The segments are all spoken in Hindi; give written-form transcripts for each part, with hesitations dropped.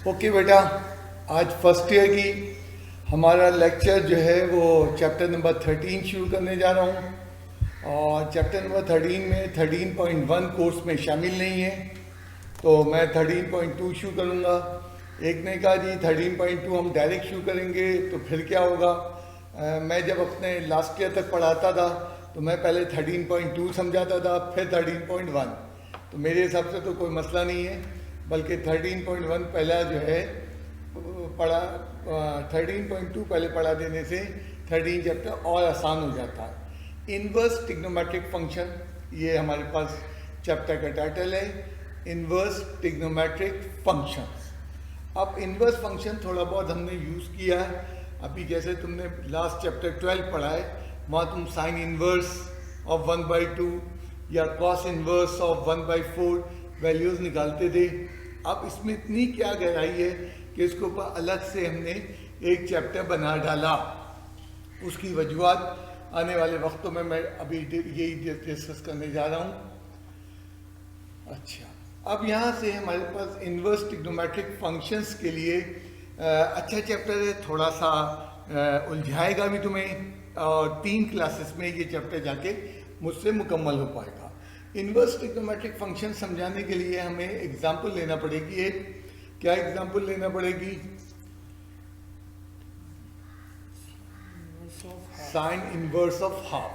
ओके बेटा, आज फर्स्ट ईयर की हमारा लेक्चर जो है वो चैप्टर नंबर 13 शुरू करने जा रहा हूँ। और चैप्टर नंबर 13 में 13.1 कोर्स में शामिल नहीं है, तो मैं 13.2 शुरू करूँगा। एक ने कहा जी 13.2 हम डायरेक्ट शुरू करेंगे तो फिर क्या होगा। मैं जब अपने लास्ट ईयर तक पढ़ाता था तो मैं पहले 13.2 समझाता था, फिर 13.1। तो मेरे हिसाब से तो कोई मसला नहीं है, बल्कि 13.1 पहला जो है पढ़ा 13.2 पहले पढ़ा देने से 13 चैप्टर और आसान हो जाता है। इन्वर्स ट्रिग्नोमेट्रिक फंक्शन, ये हमारे पास चैप्टर का टाइटल है, इन्वर्स ट्रिग्नोमेट्रिक फंक्शंस। अब इन्वर्स फंक्शन थोड़ा बहुत हमने यूज़ किया है। अभी जैसे तुमने लास्ट चैप्टर 12 पढ़ा है, वहाँ तुम साइन इन्वर्स ऑफ 1/2 या कॉस इन्वर्स ऑफ 1/4 वैल्यूज़ निकालते थे। अब इसमें इतनी क्या गहराई है कि इसके ऊपर अलग से हमने एक चैप्टर बना डाला। उसकी वजूहत आने वाले वक्तों में मैं अभी यही डिस्कस करने जा रहा हूँ। अच्छा, अब यहाँ से हमारे पास इन्वर्स ट्रिग्नोमेट्रिक फंक्शंस के लिए अच्छा चैप्टर है, थोड़ा सा उलझाएगा भी तुम्हें, और 3 क्लासेस में ये चैप्टर जाके मुझसे मुकम्मल हो पाएगा। इन्वर्स ट्रिग्नोमेट्रिक फंक्शन समझाने के लिए हमें एग्जाम्पल लेना पड़ेगी। क्या एग्जाम्पल लेना पड़ेगी? Sine inverse of half.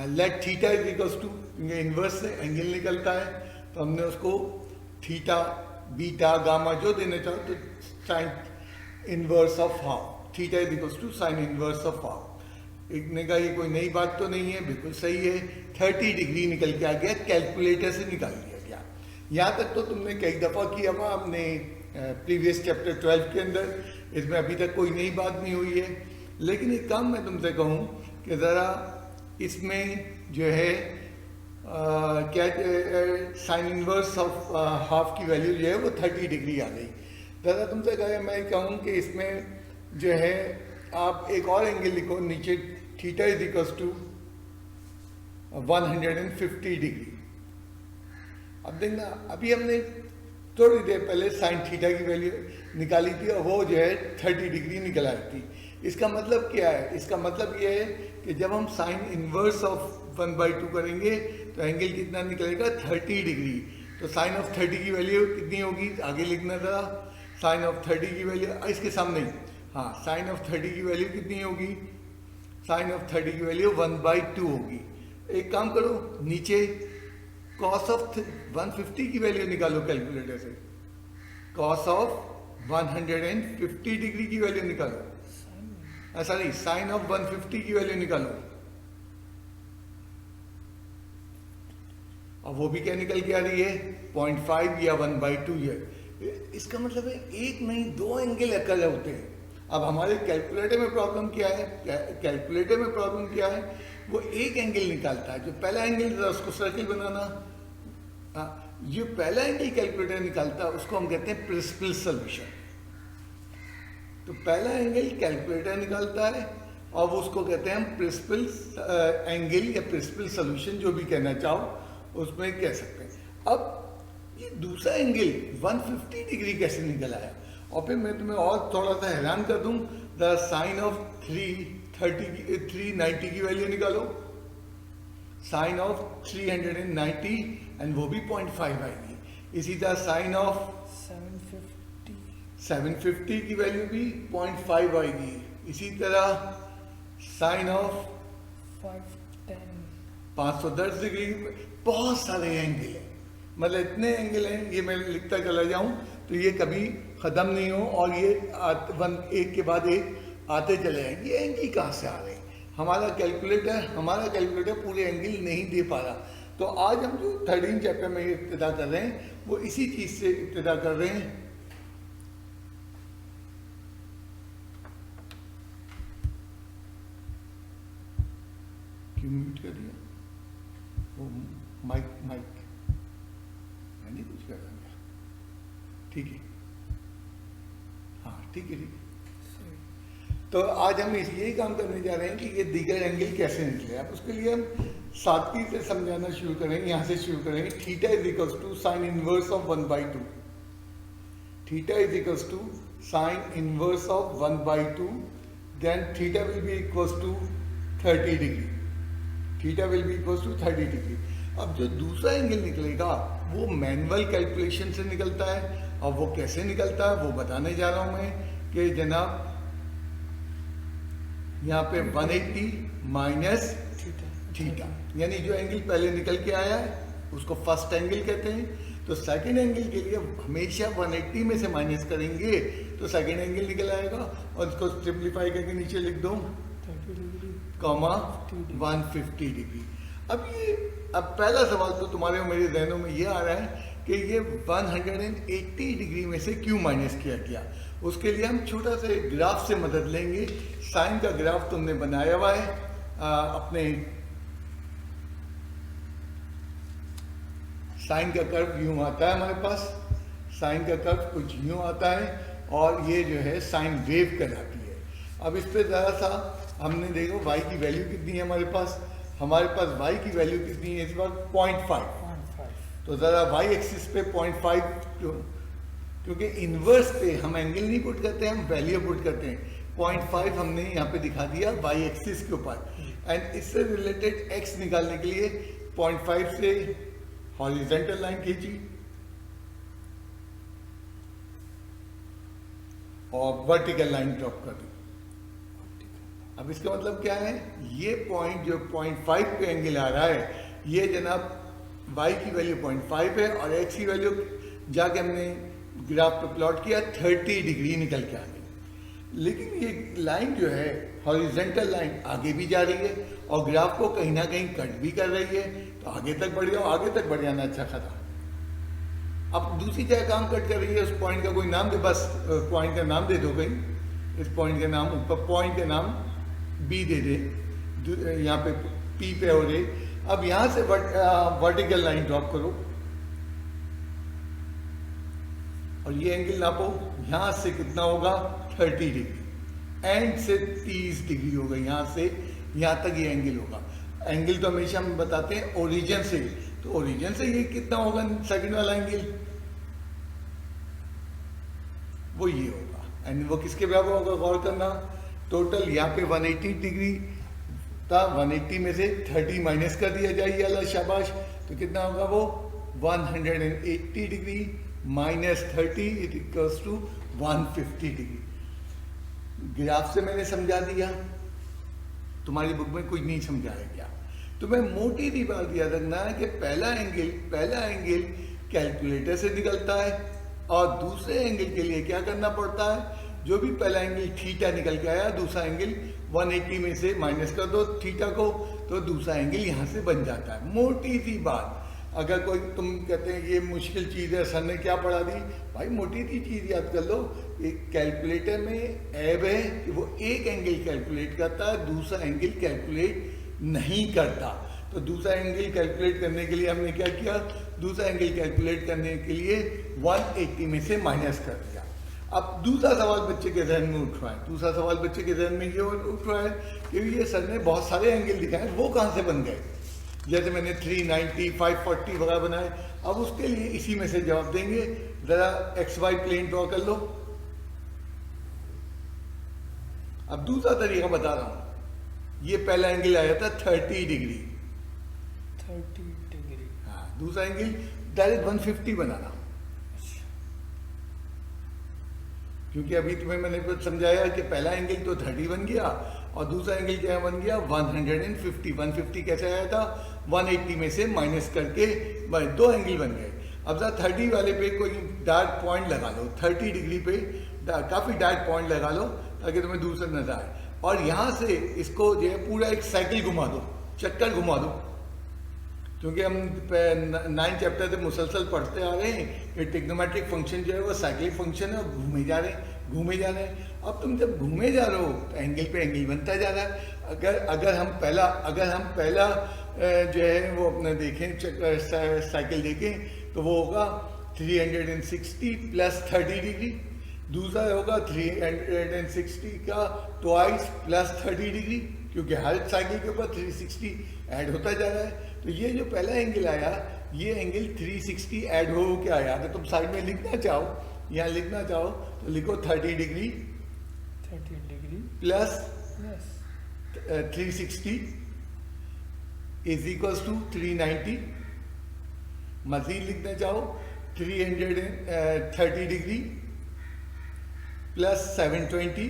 Let theta is equals to, inverse से एंगल निकलता है तो हमने उसको थीटा, बीटा, गामा जो देना चाहो तो sine inverse of half, theta is equals to sine inverse of half. एक ने कहा ये कोई नई बात तो नहीं है, बिल्कुल सही है। 30 डिग्री निकल के आ गया, कैलकुलेटर से निकाल लिया गया। यहाँ तक तो तुमने कई दफ़ा किया हुआ अपने प्रीवियस चैप्टर 12 के अंदर, इसमें अभी तक कोई नई बात नहीं हुई है। लेकिन एक काम मैं तुमसे कहूँ कि ज़रा इसमें जो है क्या साइन इनवर्स ऑफ हाफ की वैल्यू जो है वो 30 डिग्री आ गई। ज़रा तुमसे कहे मैं कहूँ कि इसमें जो है आप एक और एंगल लिखो नीचे, theta is equals to 150 degree. अब देखना, अभी हमने थोड़ी देर पहले साइन थीटा की वैल्यू निकाली थी और वो जो है 30 डिग्री निकल आई थी। इसका मतलब क्या है? इसका मतलब ये है कि जब हम साइन इनवर्स ऑफ 1/2 करेंगे तो एंगल कितना निकलेगा? 30 डिग्री। तो साइन ऑफ 30 की वैल्यू कितनी होगी? आगे लिखना था, साइन ऑफ 30 की वैल्यू इसके सामने, हाँ, साइन ऑफ 30 की वैल्यू कितनी होगी? साइन ऑफ 30 की वैल्यू 1/2 होगी। एक काम करो, नीचे कॉस ऑफ 150 की वैल्यू निकालो कैलकुलेटर से। कॉस ऑफ 150 डिग्री की वैल्यू निकालो, सॉरी साइन ऑफ 150 की वैल्यू निकालो। अब वो भी क्या निकल के आ रही है? 0.5 या 1/2 है। इसका मतलब है एक नहीं 2 एंगल अकल होते हैं। अब हमारे कैलकुलेटर में प्रॉब्लम क्या है? कैलकुलेटर में प्रॉब्लम क्या है? वो एक एंगल निकालता है। जो पहला एंगल था उसको सर्किल बनाना, जो पहला एंगल कैलकुलेटर निकालता है उसको हम कहते हैं प्रिंसिपल सॉल्यूशन। तो पहला एंगल कैलकुलेटर निकालता है और वो उसको कहते हैं हम प्रिंसिपल एंगल या प्रिंसिपल सॉल्यूशन, जो भी कहना चाहो उसमें कह सकते हैं। अब ये दूसरा एंगल 150 डिग्री कैसे निकल आया? और फिर मैं तुम्हें और थोड़ा सा हैरान कर दूं, द साइन ऑफ 390 की वैल्यू निकालो, साइन ऑफ 390 एंड वो भी 0.5 आएगी। इसी तरह साइन ऑफ 750 की वैल्यू भी 0.5 आएगी। इसी तरह साइन ऑफ 510 डिग्री। बहुत सारे एंगल हैं, मतलब इतने एंगल हैं, ये मैं लिखता चला जाऊं तो ये कभी ख़त्म नहीं हो, और ये एक के बाद एक आते चले जाएंगे। ये एंगल कहाँ से आ रहे हैं? हमारा कैलकुलेटर पूरे एंगल नहीं दे पा रहा। तो आज हम जो 13 चैप्टर में इब्तिदा कर रहे हैं वो इसी चीज़ से इब्तिदा कर रहे हैं। क्यों म्यूट कर दिया? वो माइक मैं नहीं कुछ कर रहा। ठीक है, हाँ ठीक है। तो आज हम यही काम करने जा रहे हैं कि ये दीगर एंगल कैसे निकले। अब उसके लिए हम सादगी से समझाना शुरू करेंगे, यहाँ से शुरू करेंगे। Theta is equals to sine inverse of 1/2। theta is equals to sine inverse of 1/2, then theta will be equals to 30 degree, theta will be equals to 30 degree. अब जो दूसरा एंगल निकलेगा वो मैनुअल कैलकुलेशन से निकलता है, और वो कैसे निकलता है वो बताने जा रहा हूं मैं कि जनाब यहाँ पे 180 माइनस थीटा, यानी जो एंगल पहले निकल के आया है उसको फर्स्ट एंगल कहते हैं। तो सेकंड एंगल के लिए हमेशा 180 में से माइनस करेंगे तो सेकंड एंगल निकल आएगा, और इसको सिंप्लीफाई करके नीचे लिख दो कॉमा 150 डिग्री। अब पहला सवाल तो तुम्हारे और मेरे जहनों में ये आ रहा है कि ये 180 डिग्री में से क्यों माइनस किया गया। उसके लिए हम छोटा सा ग्राफ से मदद लेंगे। साइन का ग्राफ तुमने बनाया हुआ है अपने, साइन का कर्व यूं आता है हमारे पास, साइन का कर्व कुछ यूं आता है, और ये जो है साइन वेव कहलाती है। अब इस पे ज़रा सा हमने देखो y की वैल्यू कितनी है हमारे पास y की वैल्यू कितनी है इस वक्त 0.5। तो ज़रा y एक्सिस पे 0.5 क्योंकि इन्वर्स पे हम एंगल नहीं पुट करते, हम वैल्यू पुट करते हैं। 0.5 हमने यहाँ पे दिखा दिया y एक्सिस के ऊपर, एंड इससे रिलेटेड x निकालने के लिए 0.5 से हॉरिजॉन्टल लाइन खींची और वर्टिकल लाइन ड्रॉप कर दी। अब इसका मतलब क्या है, ये पॉइंट जो 0.5 पे एंगल आ रहा है ये जनाब y की वैल्यू 0.5 है, और x की वैल्यू जाके हमने ग्राफ पे प्लॉट किया 30 डिग्री निकल के आ गई। लेकिन ये लाइन जो है हॉरिजॉन्टल लाइन आगे भी जा रही है और ग्राफ को कहीं ना कहीं कट भी कर रही है, तो आगे तक बढ़ जाओ, आगे तक बढ़ जाना अच्छा खाता। अब दूसरी जगह काम कट कर रही है, उस पॉइंट का कोई नाम दे, बस पॉइंट का नाम दे दो कहीं, इस पॉइंट का नाम, ऊपर पॉइंट का नाम बी दे दे, यहाँ पे पी पे हो रही। अब यहाँ से वर्टिकल लाइन ड्रॉप करो और ये एंगल नापो, यहाँ से कितना होगा 30 डिग्री, एंड से 30 डिग्री होगा, यहाँ से यहाँ तक ये एंगल होगा। एंगल तो हमेशा हम बताते हैं ओरिजिन से, तो ओरिजिन से ये कितना होगा सेकंड वाला एंगल, वो ये होगा, एंड वो किसके बराबर होगा गौर करना। टोटल यहाँ पे 180 डिग्री था, 180 में से 30 माइनस कर दिया जाए, अल्लाह शाबाश, तो कितना होगा वो 180 degree minus 30 it equals to 150 degree. Graph से मैंने समझा दिया, तुम्हारी बुक में कुछ नहीं समझाया गया। तुम्हें मोटी सी बात याद रखना है कि पहला एंगल कैलकुलेटर से निकलता है, और दूसरे एंगल के लिए क्या करना पड़ता है, जो भी पहला एंगल थीटा निकल के आया, दूसरा एंगल 180 में से माइनस कर दो थीटा को, तो दूसरा एंगल यहाँ से बन जाता है। मोटी सी बात। अगर कोई तुम कहते हैं ये मुश्किल चीज़ है, सर ने क्या पढ़ा दी, भाई मोटी सी चीज़ याद कर लो, एक कैलकुलेटर में ऐब है कि वो एक एंगल कैलकुलेट करता है, दूसरा एंगल कैलकुलेट नहीं करता। तो दूसरा एंगल कैलकुलेट करने के लिए हमने क्या किया, दूसरा एंगल कैलकुलेट करने के लिए 180 में से माइनस कर दिया। अब दूसरा सवाल बच्चे के जहन में उठ रहा है, दूसरा सवाल बच्चे के जहन में ये उठ रहा है कि ये सर ने बहुत सारे एंगल दिखाए, वो कहाँ से बन गए, जैसे मैंने 390, 540 वगैरह बनाए। अब उसके लिए इसी में से जवाब देंगे। जरा XY प्लेन ड्रॉ कर लो। अब दूसरा तरीका बता रहा हूं, ये पहला एंगल आया था 30 डिग्री, 30 डिग्री, हाँ, दूसरा एंगल डायरेक्ट 150 बनाना, क्योंकि अभी तुम्हें मैंने कुछ समझाया कि पहला एंगल तो 30 बन गया और दूसरा एंगल क्या बन गया 150। 150 कैसे आया था, 180 में से माइनस करके दो एंगल बन गए। अब जरा 30 वाले पे कोई डार्क पॉइंट लगा लो, 30 डिग्री पे काफ़ी डार्क पॉइंट लगा लो ताकि तुम्हें दूर से नजर आए, और यहाँ से इसको जो है पूरा एक साइकिल घुमा दो, चक्कर घुमा दो, क्योंकि हम 9 चैप्टर से मुसलसल पढ़ते आ रहे हैं कि ट्रिग्नोमेट्रिक फंक्शन जो है वो साइक्लिक फंक्शन है, घूमे जा रहे हैं। अब तुम जब घूमे जा रहे हो तो एंगल पे एंगल बनता जा रहा है। अगर हम पहला जो है वो अपना देखें साइकिल देखें तो वो होगा 360 प्लस 30 डिग्री, दूसरा होगा 360 का ट्वाइस प्लस 30 डिग्री, क्योंकि हर साइकिल के ऊपर 360 ऐड होता जा रहा है। तो ये जो पहला एंगल आया, ये एंगल 360 ऐड हो क्या आया। अगर तुम साइड में लिखना चाहो यहाँ लिखना चाहो तो लिखो 30 degree 30 degree plus plus 360 is equals to 390। मजीद लिखना चाहो 330 डिग्री प्लस 720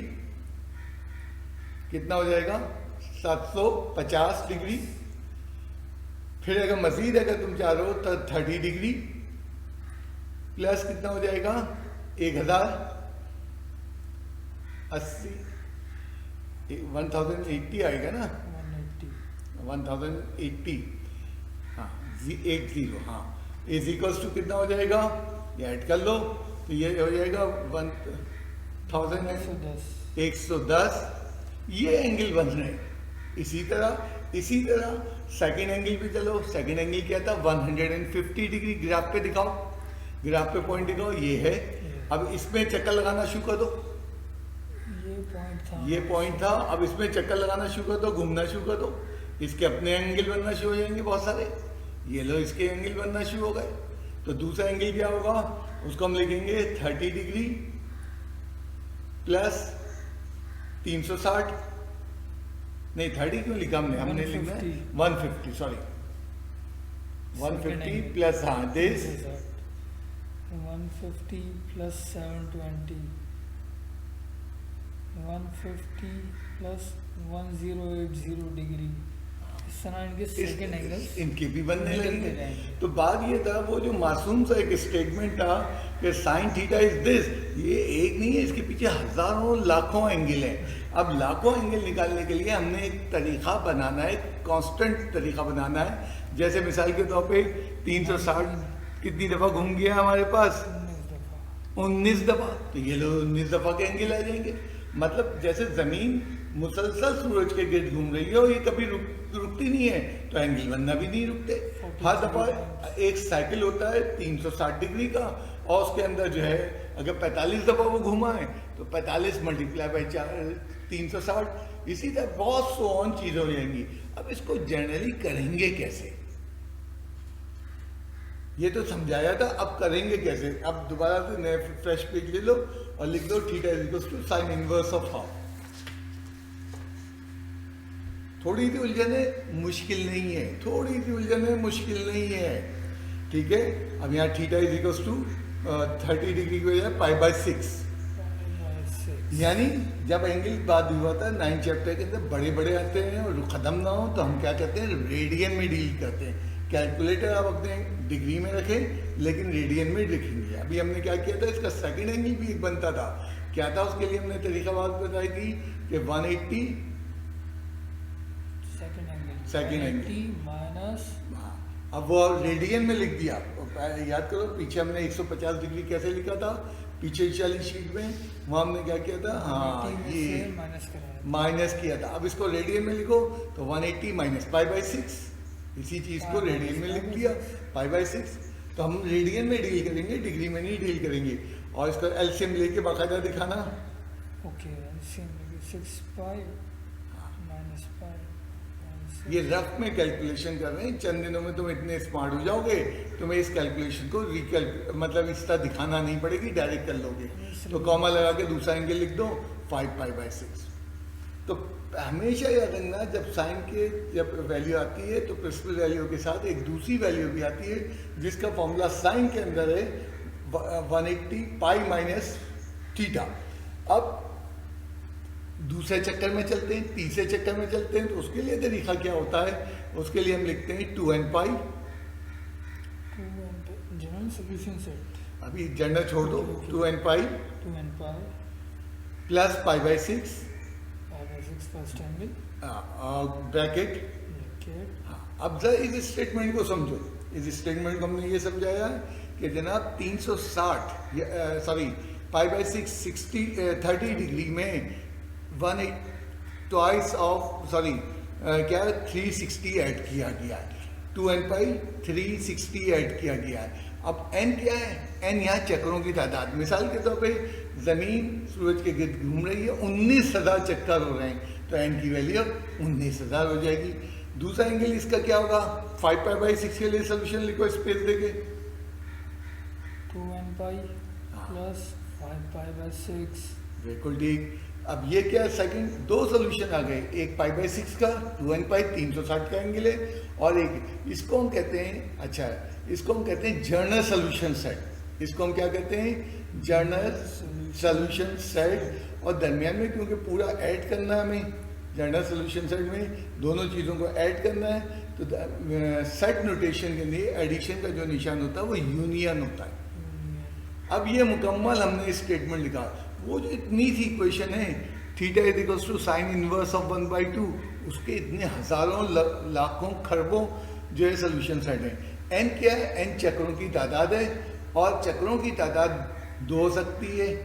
कितना हो जाएगा 750 डिग्री। फिर अगर मजीद अगर तुम चाह रहे हो तो 30 डिग्री प्लस कितना हो जाएगा 1080 1080 आएगा ना 180 1080 हाँ 80 हाँ इज इक्वल्स टू कितना हो जाएगा ये ऐड कर लो तो ये हो जाएगा 110 110। ये एंगल बन रहे हैं। इसी तरह सेकंड एंगल भी चलो। सेकंड एंगल क्या था 150 डिग्री। ग्राफ पे दिखाओ, ग्राफ पे पॉइंट दिखाओ, ये है। अब इसमें चक्कर लगाना शुरू कर दो। ये पॉइंट था। अब इसमें चक्कर लगाना शुरू कर दो, घूमना शुरू कर दो। इसके अपने एंगल बनना शुरू हो जाएंगे बहुत सारे। ये लो इसके एंगल बनना शुरू हो गए। तो दूसरा एंगल क्या होगा उसको हम लिखेंगे 30 डिग्री प्लस 360 नहीं 30 क्यों लिखा हमने लिखना है 150 सॉरी 150 प्लस हाँ दिस 150 प्लस 720 150 प्लस 1080 डिग्री। इस तरह इनके सेकंड एंगल इनके भी बनने लगेंगे। तो बात ये था वो जो मासूम सा एक स्टेटमेंट था कि साइन थीटा इज दिस, ये एक नहीं है, इसके पीछे हजारों लाखों एंगल हैं। अब लाखों एंगल निकालने के लिए हमने एक तरीका बनाना है, कांस्टेंट तरीका बनाना है। जैसे मिसाल के तौर पे 360 कितनी दफ़ा घूम गया हमारे पास 19 दफ़ा। तो ये लोग 19 दफ़ा के एंगल आ जाएंगे। मतलब जैसे ज़मीन मुसलसल सूरज के गिर्द घूम रही है और ये कभी रुकती नहीं है तो एंगल बनना भी नहीं रुकते। हर दफ़ा एक साइकिल होता है 360 डिग्री का और उसके अंदर जो है अगर 45 दफ़ा वो घुमा है तो 45 मल्टीप्लाई बाई 360। इसी तरह बहुत सो ऑन चीज़ें हो जाएंगी। अब इसको जनरली करेंगे कैसे ये तो समझाया था, अब करेंगे कैसे। अब दोबारा से नए फ्रेश पेज ले लो और लिख दो theta is equals to sine inverse of half. थोड़ी सी उलझने मुश्किल नहीं है, थोड़ी सी उलझने मुश्किल नहीं है, ठीक है। अब यहाँ theta is equals to 30 degree की वजह पाई बाई 6। यानी जब एंगल बात हुआ था 9 चैप्टर के अंदर बड़े बड़े आते हैं और खत्म ना हो तो हम क्या कहते हैं रेडियन में डील करते हैं। कैलकुलेटर आप अपने डिग्री में रखें लेकिन रेडियन में लिखेंगे। अभी हमने क्या किया था इसका सेकंड एंगल भी एक बनता था। क्या था उसके लिए हमने तरीका बात बताई थी कि 180 सेकंड एंगल माइनस, अब वो रेडियन में लिख दिया। याद करो पीछे हमने 150 डिग्री कैसे लिखा था पीछे वाली शीट में, वहाँ हमने क्या किया था हाँ ये माइनस किया था। अब इसको रेडियन में लिखो तो 180 माइनस पाई बाई 6, इसी चीज को रेडियन में लिख दिया पाई बाई 6। तो हम रेडियन में डील करेंगे, डिग्री में नहीं डील करेंगे। और इसका एलसीएम लेके बाकायदा दिखाना। ओके एलसीएम लेके 6 पाई माइनस पाई। ये रफ में कैलकुलेशन कर रहे हैं, चंद दिनों में तुम इतने स्मार्ट हो जाओगे तुम्हें इस कैलकुलेशन को मतलब इस तरह दिखाना नहीं पड़ेगी, डायरेक्ट कर लोगे। तो कॉमा लगा के दूसरा एंगल लिख दो 5 पाई बाई 6। तो हमेशा याद रखना जब साइन के जब वैल्यू आती है तो प्रिंसिपल वैल्यू के साथ एक दूसरी वैल्यू भी आती है जिसका फॉर्मूला साइन के अंदर है 180 पाई माइनस थीटा। अब दूसरे चक्कर में चलते हैं, तीसरे चक्कर में चलते हैं। तो उसके लिए तरीका क्या होता है, उसके लिए हम लिखते हैं 2n पाई जनरल सॉल्यूशन सेट। अभी जनरल छोड़ दो 2n pi plus pi by 6 first angle bracket. अब जरा इस स्टेटमेंट को समझो। इस स्टेटमेंट को हमने ये समझाया कि जनाब 360 सॉरी पाई बाई 6 30 डिग्री में 1 ट्वाइस ऑफ सॉरी क्या 360 ऐड किया गया है। 2n पाई 360 ऐड किया गया है। अब n क्या है, n यहाँ चक्रों की तादाद। मिसाल के तौर पे ज़मीन सूरज के गिर्द घूम रही है, 19,000 चक्कर हो रहे हैं तो n की वैल्यू 19,000 हो जाएगी। दूसरा एंगल इसका क्या होगा 5 पाई बाई 6 के लिए सोल्यूशन लिखो स्पेस देके 2n pi plus 5 pi by 6। बिल्कुल ठीक। अब ये क्या सेकंड दो सोल्यूशन आ गए, एक पाई बाई 6 का 2n पाई 360 का एंगल है, और एक इसको हम कहते हैं, अच्छा इसको हम कहते हैं जर्नल सोल्यूशन सेट। इसको हम क्या कहते हैं? Journal solution set. और दरमियान में क्योंकि पूरा ऐड करना है हमें, जर्नल सोल्यूशन सेट में दोनों चीज़ों को ऐड करना है, तो सेट नोटेशन के लिए एडिशन का जो निशान होता है वो यूनियन होता है। अब ये मुकम्मल हमने स्टेटमेंट लिखा, वो जो इतनी सी इक्वेशन है theta is equals to sine inverse of 1/2, उसके इतने हजारों लाखों खरबों जो है सोल्यूशन सेट है। एन क्या है? एन चक्रों की तादाद है, और चक्रों की तादाद 2 हो सकती है,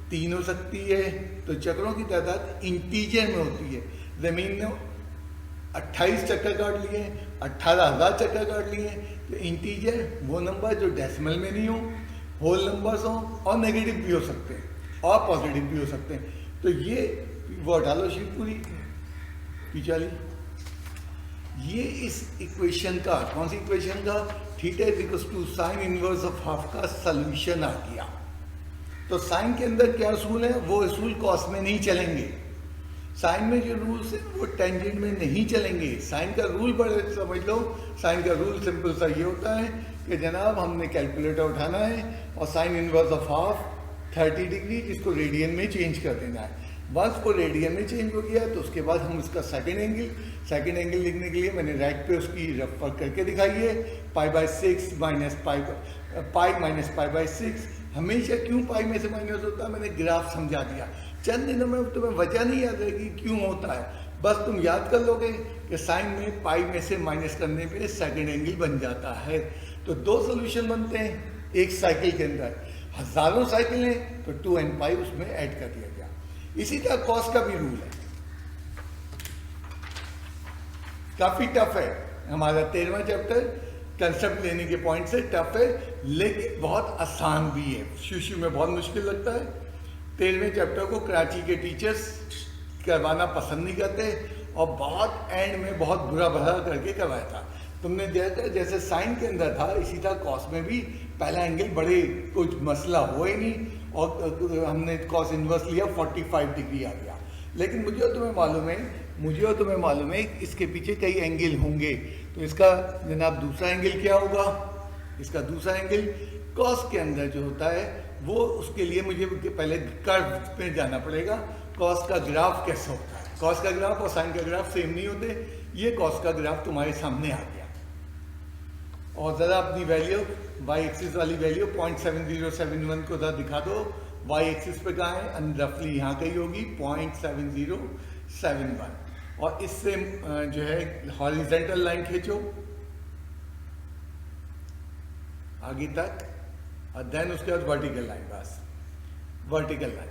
3 हो सकती है। तो चक्रों की तादाद इंटीजर में होती है। ज़मीन ने 28 चक्कर काट लिए, 18,000 चक्कर काट लिए। तो इंटीजर वो नंबर जो डेसिमल में नहीं हो, होल नंबर्स हो, और नेगेटिव भी हो सकते हैं और पॉजिटिव भी हो सकते हैं। तो ये वो हटा लो शीट पूरी पिछाली। ये इस इक्वेशन का, कौन सी इक्वेशन का? Theta is equals to sine inverse of half का सॉल्यूशन आ गया। तो साइन के अंदर क्या असूल है? वो असूल कॉस में नहीं चलेंगे। साइन में जो रूल्स है वो टेंजेंट में नहीं चलेंगे। साइन का रूल बड़े समझ लो। साइन का रूल सिंपल सा ये होता है कि जनाब हमने कैलकुलेटर उठाना है और sign inverse of half 30 degree, जिसको रेडियन में चेंज कर देना है। वंस को रेडियन में चेंज हो गया तो उसके बाद हम उसका सेकंड एंगल लिखने के लिए मैंने राइट पे उसकी रफ वर्क करके दिखाई है। Pi by 6 minus pi minus pi by 6। हमेशा क्यों पाई में से माइनस होता है मैंने ग्राफ समझा दिया। चंद दिनों में तुम्हें वजह नहीं याद रहेगी क्यों होता है, बस तुम याद कर लोगे कि साइन में पाई में से माइनस करने पे सेकंड एंगल बन जाता है। तो दो सोल्यूशन बनते हैं एक साइकिल के अंदर, हजारों साइकिल हैं तो 2n पाई उसमें ऐड कर दिया गया। इसी तरह कॉस का भी रूल है। काफी टफ है हमारा 13वां चैप्टर, कंसेप्ट लेने के पॉइंट से टफ है लेकिन बहुत आसान भी है। शुरू में बहुत मुश्किल लगता है। 13वें चैप्टर को कराची के टीचर्स करवाना पसंद नहीं करते और बहुत एंड में बहुत बुरा भला करके करवाया था। तुमने देखा जैसे साइन के अंदर था इसी तरह कॉस में भी पहला एंगल बड़े कुछ मसला हो ही नहीं और हमने कॉस इनवर्स लिया 45 डिग्री आ गया। लेकिन मुझे और तुम्हें मालूम है इसके पीछे कई एंगल होंगे। तो इसका जनाब दूसरा एंगल क्या होगा? इसका दूसरा एंगल कॉस के अंदर जो होता है वो, उसके लिए मुझे पहले कर्व पे जाना पड़ेगा। कॉस का ग्राफ कैसे होता है? कॉस का ग्राफ और साइन का ग्राफ सेम नहीं होते। ये कॉस का ग्राफ तुम्हारे सामने आ गया और ज़रा अपनी वैल्यू वाई एक्सिस वाली वैल्यू 0.7071 को ज़रा दिखा दो। वाई एक्सिस पे कहाँ है? रफली यहाँ कहीं होगी 0.7071 और इससे जो है हॉरिजेंटल लाइन खींचो आगे तक और देन उसके बाद वर्टिकल लाइन, बस वर्टिकल लाइन।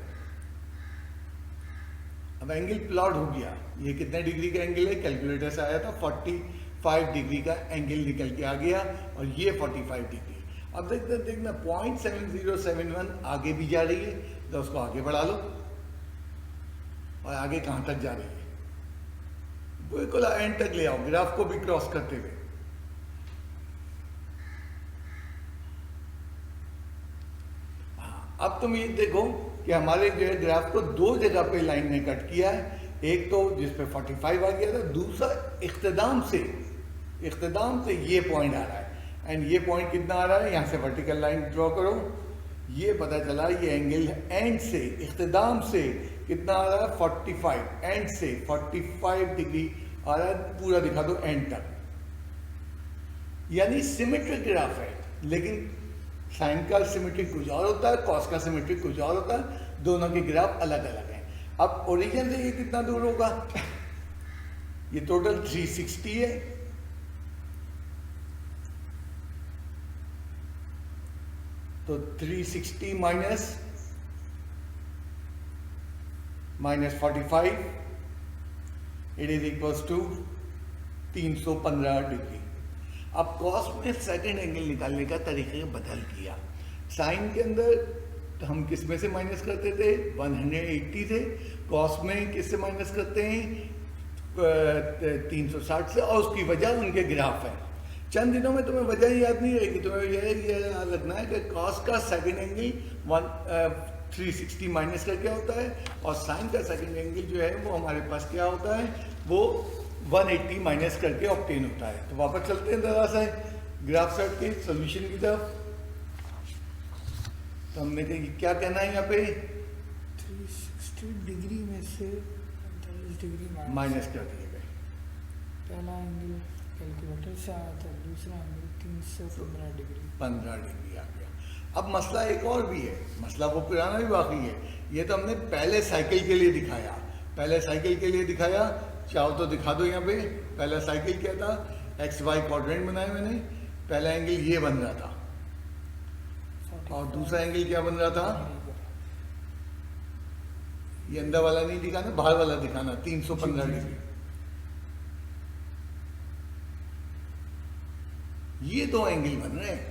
अब एंगल प्लॉट हो गया। ये कितने डिग्री का एंगल है? कैलकुलेटर से आया था 45 डिग्री का एंगल निकल के आ गया और ये 45 डिग्री। अब देखना 0.7071 आगे भी जा रही है तो उसको आगे बढ़ा लो और आगे कहां तक जा रही है बिल्कुल एंड तक ले आओ, ग्राफ को भी क्रॉस करते हुए। अब तुम ये देखो कि हमारे जो है ग्राफ को दो जगह पे लाइन में कट किया है। एक तो जिस पे 45 आ गया था, दूसरा इख्तिदाम से ये पॉइंट आ रहा है। एंड ये पॉइंट कितना आ रहा है? यहाँ से वर्टिकल लाइन ड्रॉ करो, ये पता चला ये एंगल एंड से इख्तिदाम से कितना आ रहा है? 45। एंड से 45 डिग्री आ रहा है, पूरा दिखा दो एंड तक। यानी सिमेट्रिक ग्राफ है, लेकिन साइन का सिमेट्रिक कुछ और होता है, कॉस का सिमेट्रिक कुछ और होता है। दोनों के ग्राफ अलग अलग हैं। अब ओरिजिन से ये कितना दूर होगा? ये टोटल 360 है। तो 360 minus 45 it is equals to 315 degree. अब कॉस में सेकंड एंगल निकालने का तरीके बदल किया। साइन के अंदर हम किस में से माइनस करते थे? 180 से। कॉस में किस से माइनस करते हैं? 360 से। और उसकी वजह उनके ग्राफ है। चंद दिनों में तुम्हें वजह ही याद नहीं रहेगी, तुम्हें ये याद रखना है कि कॉस का सेकंड एंगल 360 माइनस का क्या होता है, और साइन का सेकंड एंगल जो है वो हमारे पास क्या होता है, वो 180 माइनस करके ऑब्टेन होता है। तो वापस चलते हैं जरा सा ग्राफ सेट के सोल्यूशन की तरफ। तो हमने क्या कहना है यहाँ पे, 360 डिग्री में से 45 डिग्री माइनस कर दिए गए। पहला एंगल कैलकुलेटर से आया था, दूसरा एंगल 315 डिग्री 15 डिग्री आ गया। अब मसला एक और भी है, मसला वो पुराना भी बाकी है। ये तो हमने पहले साइकिल के लिए दिखाया, पहले साइकिल के लिए दिखाया, चाहो तो दिखा दो यहाँ पे। पहला साइकिल क्या था, एक्स वाई क्वाड्रेंट बनाया मैंने, पहला एंगल ये बन रहा था, और दूसरा एंगल क्या बन रहा था, ये अंदर वाला नहीं दिखाना, बाहर वाला दिखाना, 315 डिग्री। ये दो एंगल बन रहे हैं,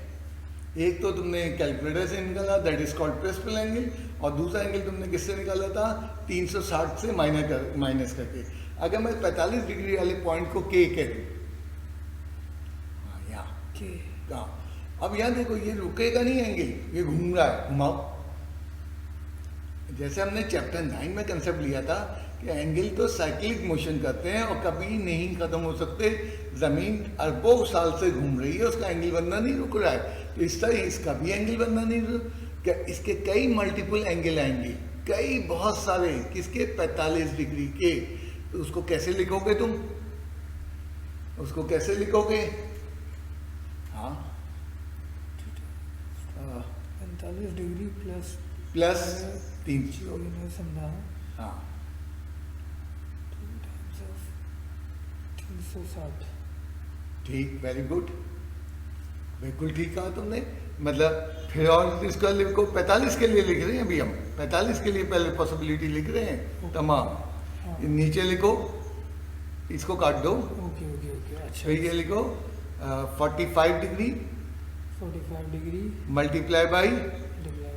एक तो तुमने कैलकुलेटर से निकाला, that is called principal angle, और दूसरा एंगल तुमने किससे निकाला था, 360 से माइनस करके। अगर मैं 45 डिग्री वाले पॉइंट को के कह दूं, यहाँ अब यहाँ देखो, ये रुकेगा नहीं एंगल, ये घूम रहा है, घुमाओ। जैसे हमने चैप्टर 9 में कंसेप्ट लिया था कि एंगल तो साइक्लिक मोशन करते हैं और कभी नहीं खत्म हो सकते। जमीन अरबों साल से घूम रही है, उसका एंगल बनना नहीं रुक रहा है, तो इस तरह इसका भी एंगल बनना नहीं रुक, इसके कई मल्टीपल एंगल आएंगे, कई बहुत सारे, किसके, 45 डिग्री के। तो उसको कैसे लिखोगे तुम, उसको कैसे लिखोगे, हाँ 45 डिग्री प्लस 300, समझा, हाँ 360। ठीक, वेरी गुड, बिल्कुल ठीक कहा तुमने। मतलब फिर और इसका लिखो, 45 के लिए लिख रहे हैं अभी हम, 45 के लिए पहले पॉसिबिलिटी लिख रहे हैं, तमाम। नीचे लिखो, इसको काट दो, ओके ओके ओके, अच्छा। फिर ये लिखो 45 degree 45 degree multiply by divide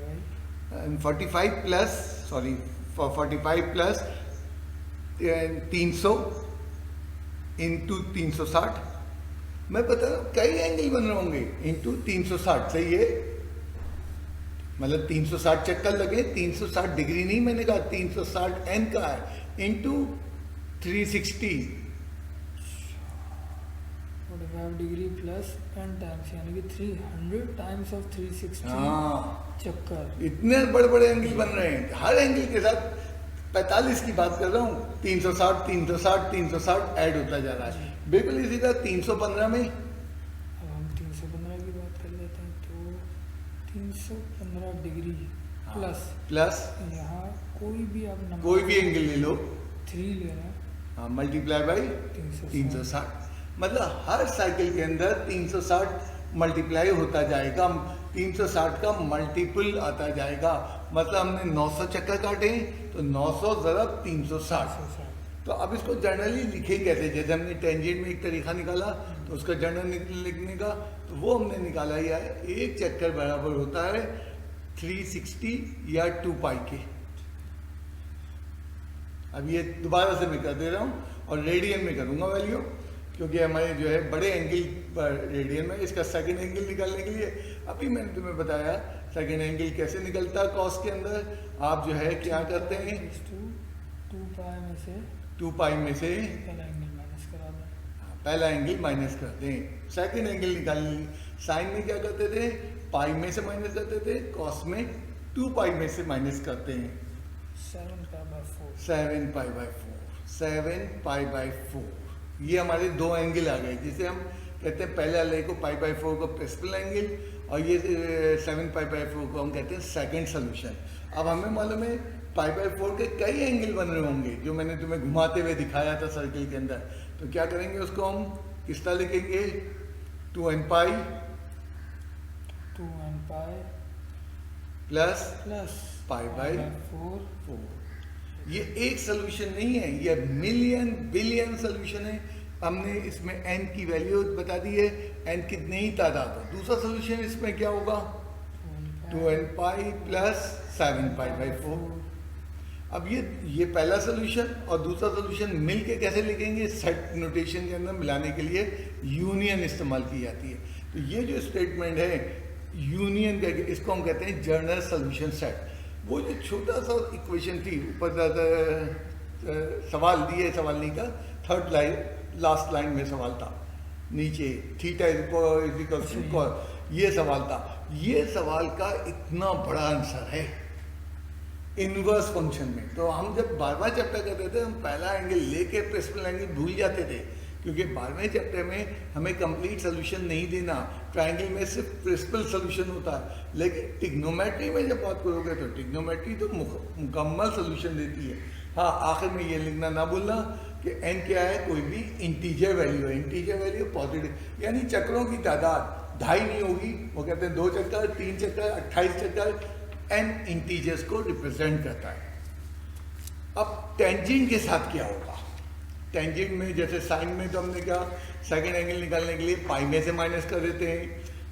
by 45 plus, sorry 45 plus 300 into 360। मैं बता रहा हूँ कई एंगल बन रहे होंगे, इंटू 360 से ये मतलब 360 चक्कर लगे, 360 डिग्री नहीं, मैंने कहा 360 एन का है, into 360, 45 degree plus n times, यानी कि 300 टाइम्स ऑफ 360 हाँ चक्कर। इतने बड़े बड़े एंगल बन रहे हैं, हर एंगल के साथ 45 की बात कर रहा हूँ, 360 360 360 ऐड होता जा रहा है। बिल्कुल इसी तरह 315 में, अब हम 315 की बात कर लेते हैं, तो 315 डिग्री प्लस यहाँ कोई भी आप नंबर, कोई भी एंगल ले लो, 3 ले रहे हैं, हाँ मल्टीप्लाई बाई 360, मतलब हर साइकिल के अंदर 360 मल्टीप्लाई होता जाएगा, 360 का मल्टीपल आता जाएगा। मतलब हमने 900 चक्कर काटे, तो 900 ज़रब 360। तो अब इसको जनरली लिखे कैसे, जैसे हमने टेंजेंट में एक तरीका निकाला, तो उसका जनरल लिखने का, तो वो हमने निकाला ही है, एक चक्कर बराबर होता है 360 या 2 पाई के। अब ये दोबारा से मैं कर दे रहा हूँ, और रेडियन में करूँगा वैल्यू, क्योंकि हमारे जो है बड़े एंगल पर रेडियन में, इसका सेकंड एंगल निकालने के लिए अभी मैंने तुम्हें बताया सेकंड एंगल कैसे निकलता है कॉस के अंदर। आप जो है क्या करते हैं, 2 पाई में से 2 पाई में से पहला एंगल माइनस करा दें, पहला एंगल माइनस करते हैं, सेकंड एंगल निकालने लिए साइन में क्या करते थे, पाई में से माइनस करते थे, कॉस में 2 पाई में से माइनस करते हैं, 7 pi by 4, 7 pi by 4, 7 pi by 4। ये हमारे दो एंगल आ गए, जिसे हम कहते हैं पहले वाले को पाई बाई 4 को प्रिंसिपल एंगल, और ये 7 पाई बाई 4 को हम कहते हैं सेकंड सोल्यूशन। अब हमें मालूम है पाई बाई 4 के कई एंगल बन रहे होंगे, जो मैंने तुम्हें घुमाते हुए दिखाया था सर्किल के अंदर। तो क्या करेंगे, उसको हम किस तरह लिखेंगे, 2n pi plus pi by 4। ये एक सोल्यूशन नहीं है, ये मिलियन बिलियन सोल्यूशन है। हमने इसमें n की वैल्यू बता दी है, n कितने ही तादाद हो। दूसरा सोल्यूशन इसमें क्या होगा, 2n pi plus 7 pi by 4। अब ये पहला सोल्यूशन और दूसरा सोल्यूशन मिल के कैसे लिखेंगे, सेट नोटेशन के अंदर मिलाने के लिए यूनियन इस्तेमाल की जाती है। तो ये जो स्टेटमेंट है यूनियन का, इसको हम कहते हैं जनरल सोल्यूशन सेट। वो जो छोटा सा इक्वेशन थी ऊपर सवाल दिए, सवाल नहीं था, थर्ड लाइन लास्ट लाइन में सवाल था, नीचे theta is equal to cos, ये सवाल था। ये सवाल का इतना बड़ा आंसर है इनवर्स फंक्शन में। तो हम जब 12वां चैप्टर करते थे, हम पहला एंगल लेके प्रिंसिपल एंगल भूल जाते थे, क्योंकि 12वें चैप्टर में हमें कंप्लीट सोल्यूशन नहीं देना, ट्रायंगल में सिर्फ प्रिंसिपल सोल्यूशन होता है। लेकिन टिग्नोमेट्री में जब बात करोगे तो टिग्नोमेट्री तो मुकम्मल सोल्यूशन देती है। हाँ, आखिर में ये लिखना ना भूलना कि n क्या है, कोई भी इंटीजर वैल्यू है, इंटीजर वैल्यू पॉजिटिव, यानी चक्रों की तादाद 2.5 नहीं होगी। वो कहते हैं 2 चक्कर, 3 चक्कर, 28 चक्कर, n इंटीजर्स को रिप्रेजेंट करता है। अब टेंजेंट के साथ क्या होगा, टेंजेंट में जैसे साइन में तो हमने कहा सेकंड एंगल निकालने के लिए पाई में से माइनस कर देते हैं,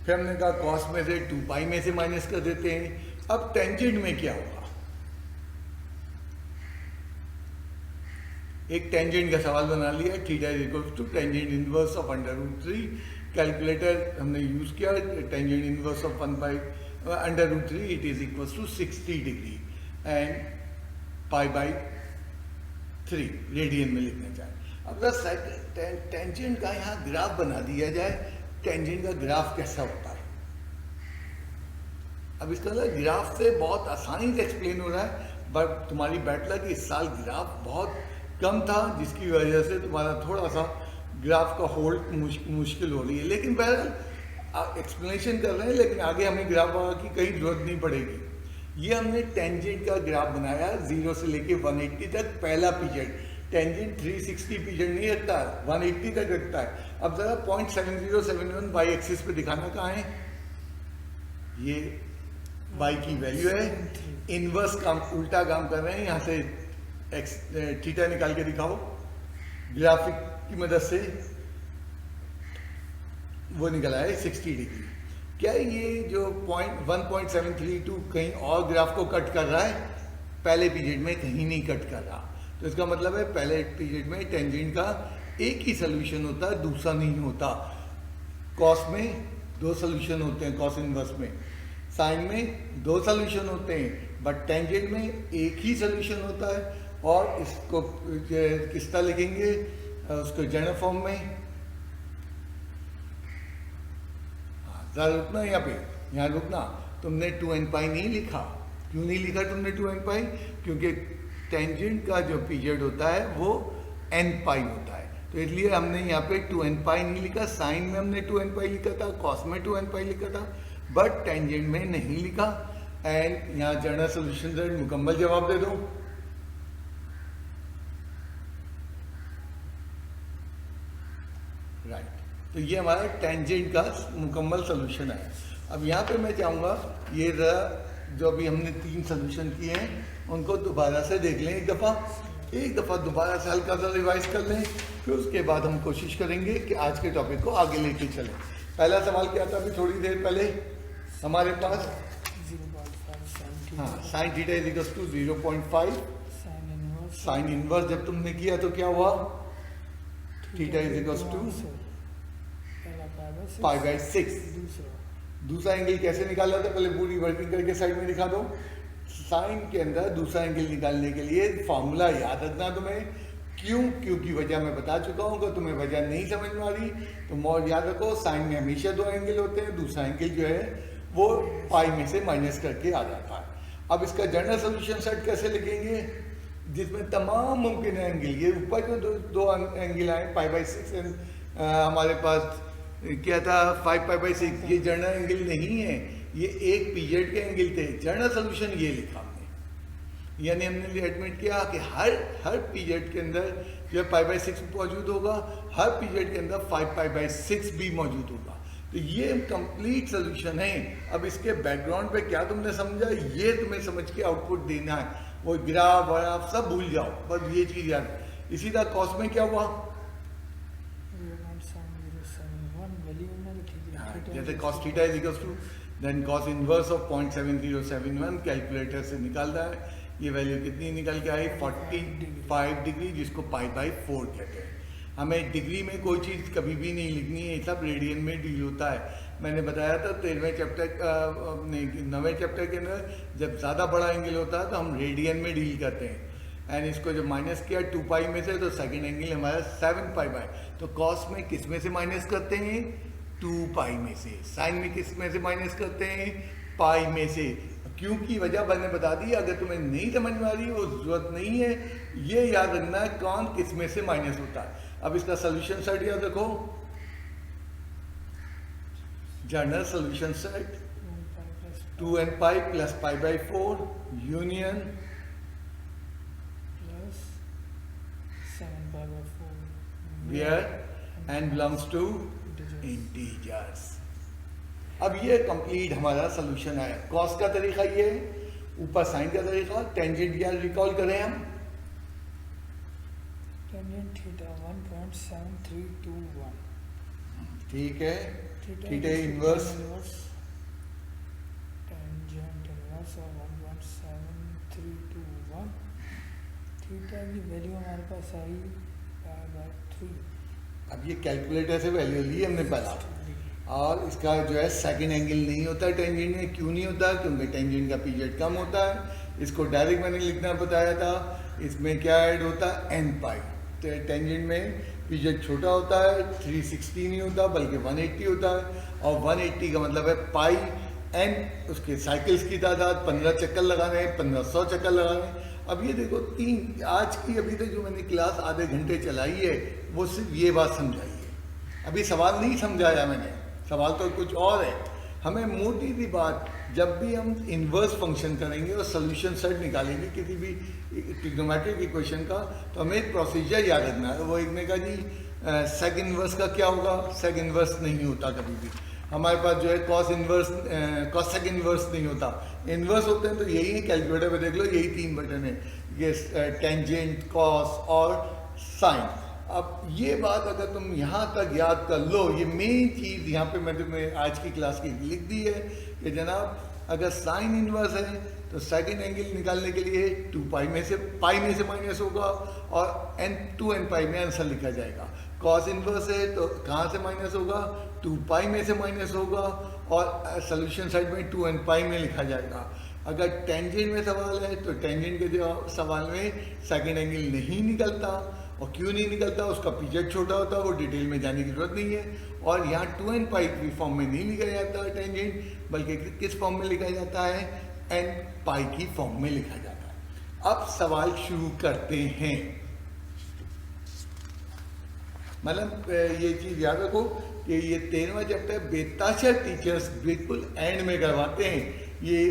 फिर हमने कहा कॉस में से 2 पाई में से माइनस कर देते हैं। अब टेंजेंट में क्या होगा, एक टेंजेंट का सवाल बना लिया, theta is equal to tangent inverse of √3। Calculator हमने यूज किया, tangent inverse of 1/√3 it is equal to 60 degree and π/3 radian में लिखना चाहें। अब टेंजेंट का यहाँ ग्राफ बना दिया जाए, टेंजेंट का ग्राफ कैसा होता है। अब इसका ग्राफ से बहुत आसानी से एक्सप्लेन हो रहा है, बट तुम्हारी बैटलर की इस साल ग्राफ बहुत कम था, जिसकी वजह से तुम्हारा थोड़ा सा ग्राफ का होल्ड मुश्किल हो रही है। लेकिन बहरहाल एक्सप्लेनेशन कर रहे हैं, लेकिन आगे हमें ग्राफ की कहीं जरूरत नहीं पड़ेगी। ये हमने टेंजेंट का ग्राफ बनाया 0 से लेके 180 तक, पहला पीरियड। टेंजेंट 360 पीरियड नहीं रखता, 180 तक रखता है। अब जरा 0.7071 बाई एक्सिस पे दिखाना कहाँ है, ये बाई की वैल्यू है। इनवर्स काम, उल्टा काम कर रहे हैं, यहाँ से थीटा निकाल के दिखाओ ग्राफिक की मदद से, वो निकला है 60 डिग्री। क्या ये जो 1.732 कहीं और ग्राफ को कट कर रहा है, पहले पीरियड में कहीं नहीं कट कर रहा। तो इसका मतलब है पहले पीरियड में टेंजेंट का एक ही सोल्यूशन होता है, दूसरा नहीं होता। कॉस में 2 सोल्यूशन होते हैं, कॉस इनवर्स में। साइन में 2 सोल्यूशन होते हैं, बट टेंजेंट में एक ही सोल्यूशन होता है। और इसको किस तरह लिखेंगे, उसको जनरल फॉर्म में। ज़रा रुकना यहाँ रुकना, तुमने 2n पाई नहीं लिखा। क्यों नहीं लिखा तुमने 2n पाई, क्योंकि टेंजेंट का जो पीरियड होता है वो n पाई होता है, तो इसलिए हमने यहाँ पे 2n पाई नहीं लिखा। साइन में हमने 2n पाई लिखा था, कॉस में 2n पाई लिखा था, बट टेंजेंट में नहीं लिखा। एंड यहाँ जनरल सोल्यूशन से मुकम्मल जवाब दे दो। राइट, तो ये हमारा टेंजेंट का मुकम्मल सोल्यूशन है। अब यहाँ पे मैं चाहूँगा ये जो अभी हमने 3 सोल्यूशन किए हैं उनको दोबारा से देख लें, एक दफ़ा दोबारा से हल्का सा रिवाइज कर लें, फिर उसके बाद हम कोशिश करेंगे कि आज के टॉपिक को आगे लेके चलें। पहला सवाल क्या था अभी थोड़ी देर पहले हमारे पास, हाँ, sine theta is equal to 0.5 sine inverse. जब तुमने किया तो क्या हुआ, थीटा इज इक्वल टू π/6। दूसरा एंगल कैसे निकाला था, पहले पूरी वर्किंग करके साइड में दिखा दो। साइन के अंदर दूसरा एंगल निकालने के लिए फॉर्मूला याद रखना तुम्हें। क्यों की वजह मैं बता चुका हूँ, अगर तुम्हें वजह नहीं समझ में आ रही तो मोर याद रखो, साइन में हमेशा 2 एंगल होते हैं, दूसरा एंगल जो है वो पाई में से माइनस करके आ जाता है। अब इसका जनरल सोल्यूशन सेट कैसे लिखेंगे, जिसमें तमाम मुमकिन एंगल, ये ऊपर जो दो एंगल आए π/6 हमारे पास क्या था 5π/6, ये जनरल एंगल नहीं है, ये एक पीरियड के एंगल थे। जनरल सोल्यूशन ये लिखा हमने, यानी हमने एडमिट किया कि हर पीरियड के अंदर जो π/6 मौजूद होगा, हर पीरियड के अंदर 5π/6 भी मौजूद होगा। तो ये कंप्लीट सोल्यूशन है। अब इसके बैकग्राउंड पे क्या तुमने समझा, ये तुम्हें समझ के आउटपुट देना है। वो ग्राफ और आप सब भूल जाओ, बस ये चीज़ याद। इसी तरह कॉस में क्या हुआ, जैसे cos theta is equal to then cos inverse of 0.7071 calculator से निकाल रहा है। ये वैल्यू कितनी निकल के आई 45 डिग्री, जिसको पाई बाई 4 कहते हैं। हमें डिग्री में कोई चीज़ कभी भी नहीं लिखनी है, सब रेडियन में डील होता है। मैंने बताया था 9वें चैप्टर के अंदर जब ज़्यादा बड़ा एंगल होता है तो हम रेडियन में डील करते हैं। एंड इसको जब माइनस किया 2 पाई में से, तो सेकेंड एंगल हमारा 7 पाई बाय, तो कॉस में किस में से माइनस करते हैं 2 पाई में से, साइन में किस में से माइनस करते हैं पाई में से। क्योंकि वजह मैंने बता दी, अगर तुम्हें नहीं समझ में आ रही वो जरूरत नहीं है, ये याद रखना है कौन किस में से माइनस होता है। अब इसका सोल्यूशन सेट याद रखो, general solution set 2n pi plus pi by 4 union plus 7 pi by 4 where n belongs to integers. अब ये कंप्लीट हमारा सोल्यूशन है। कॉस का तरीका ये है, ऊपर साइन का तरीका, टेंजेंट क्या रिकॉल करें हम, टेंजेंट थीटा 1.7321, ठीक है, theta inverse tangent inverse of 1.7321, theta की वैल्यू हमारे पास आई पाई बाई 3। अब ये कैलकुलेटर से वैल्यू ली हमने पहला, और इसका जो है सेकंड एंगल नहीं होता है टेंजेंट में। क्यों नहीं होता? क्योंकि टेंजेंट का पीरियड कम होता है। इसको डायरेक्ट मैंने लिखना बताया था, इसमें क्या ऐड होता है n पाई, तो टेंजेंट में पीरियड छोटा होता है, 360 नहीं होता बल्कि 180 होता है, और 180 का मतलब है पाई n, उसके साइकिल्स की तादाद 15 चक्कर लगाने हैं, 1500 चक्कर लगाने हैं। अब ये देखो आज की अभी तक जो मैंने क्लास आधे घंटे चलाई है वो सिर्फ ये बात समझाई है, अभी सवाल नहीं समझाया मैंने, सवाल तो कुछ और है। हमें मोटी सी बात, जब भी हम इन्वर्स फंक्शन करेंगे और सोल्यूशन सेट निकालेंगे किसी भी ट्रिग्नोमेट्रिक इक्वेशन का, तो हमें एक प्रोसीजर याद रखना है। वो एक ने कहा जी सेक इन्वर्स का क्या होगा, सेक इन्वर्स नहीं होता कभी भी हमारे पास, जो है कॉस इन्वर्स कॉसेक इन्वर्स नहीं होता। इन्वर्स होते हैं तो यही है, कैलकुलेटर पे देख लो यही 3 बटन है, ये टेंजेंट, कॉस और साइन। अब ये बात अगर तुम यहाँ तक याद कर लो, ये मेन चीज़ यहाँ पे मैं तुम्हें आज की क्लास की लिख दी है कि जनाब अगर साइन इन्वर्स है तो सेकंड एंगल निकालने के लिए 2 पाई में से माइनस होगा और n पाई में आंसर लिखा जाएगा। कॉस इन्वर्स है तो कहाँ से माइनस होगा, 2 पाई में से माइनस होगा और सोल्यूशन साइड में 2n पाई में लिखा जाएगा। अगर टेंजेंट में सवाल है तो टेंजेंट के जो सवाल में सेकंड एंगल नहीं निकलता, और क्यों नहीं निकलता, उसका पीरियड छोटा होता है, वो डिटेल में जाने की जरूरत नहीं है। और यहाँ 2n पाई की फॉर्म में नहीं लिखा जाता है टेंजेंट, बल्कि किस फॉर्म में लिखा जाता है, n पाई की फॉर्म में लिखा जाता है। अब सवाल शुरू करते हैं। मतलब ये चीज़ याद रखो कि ये 13वां चैप्टर बेताशा टीचर्स बिल्कुल एंड में करवाते हैं। ये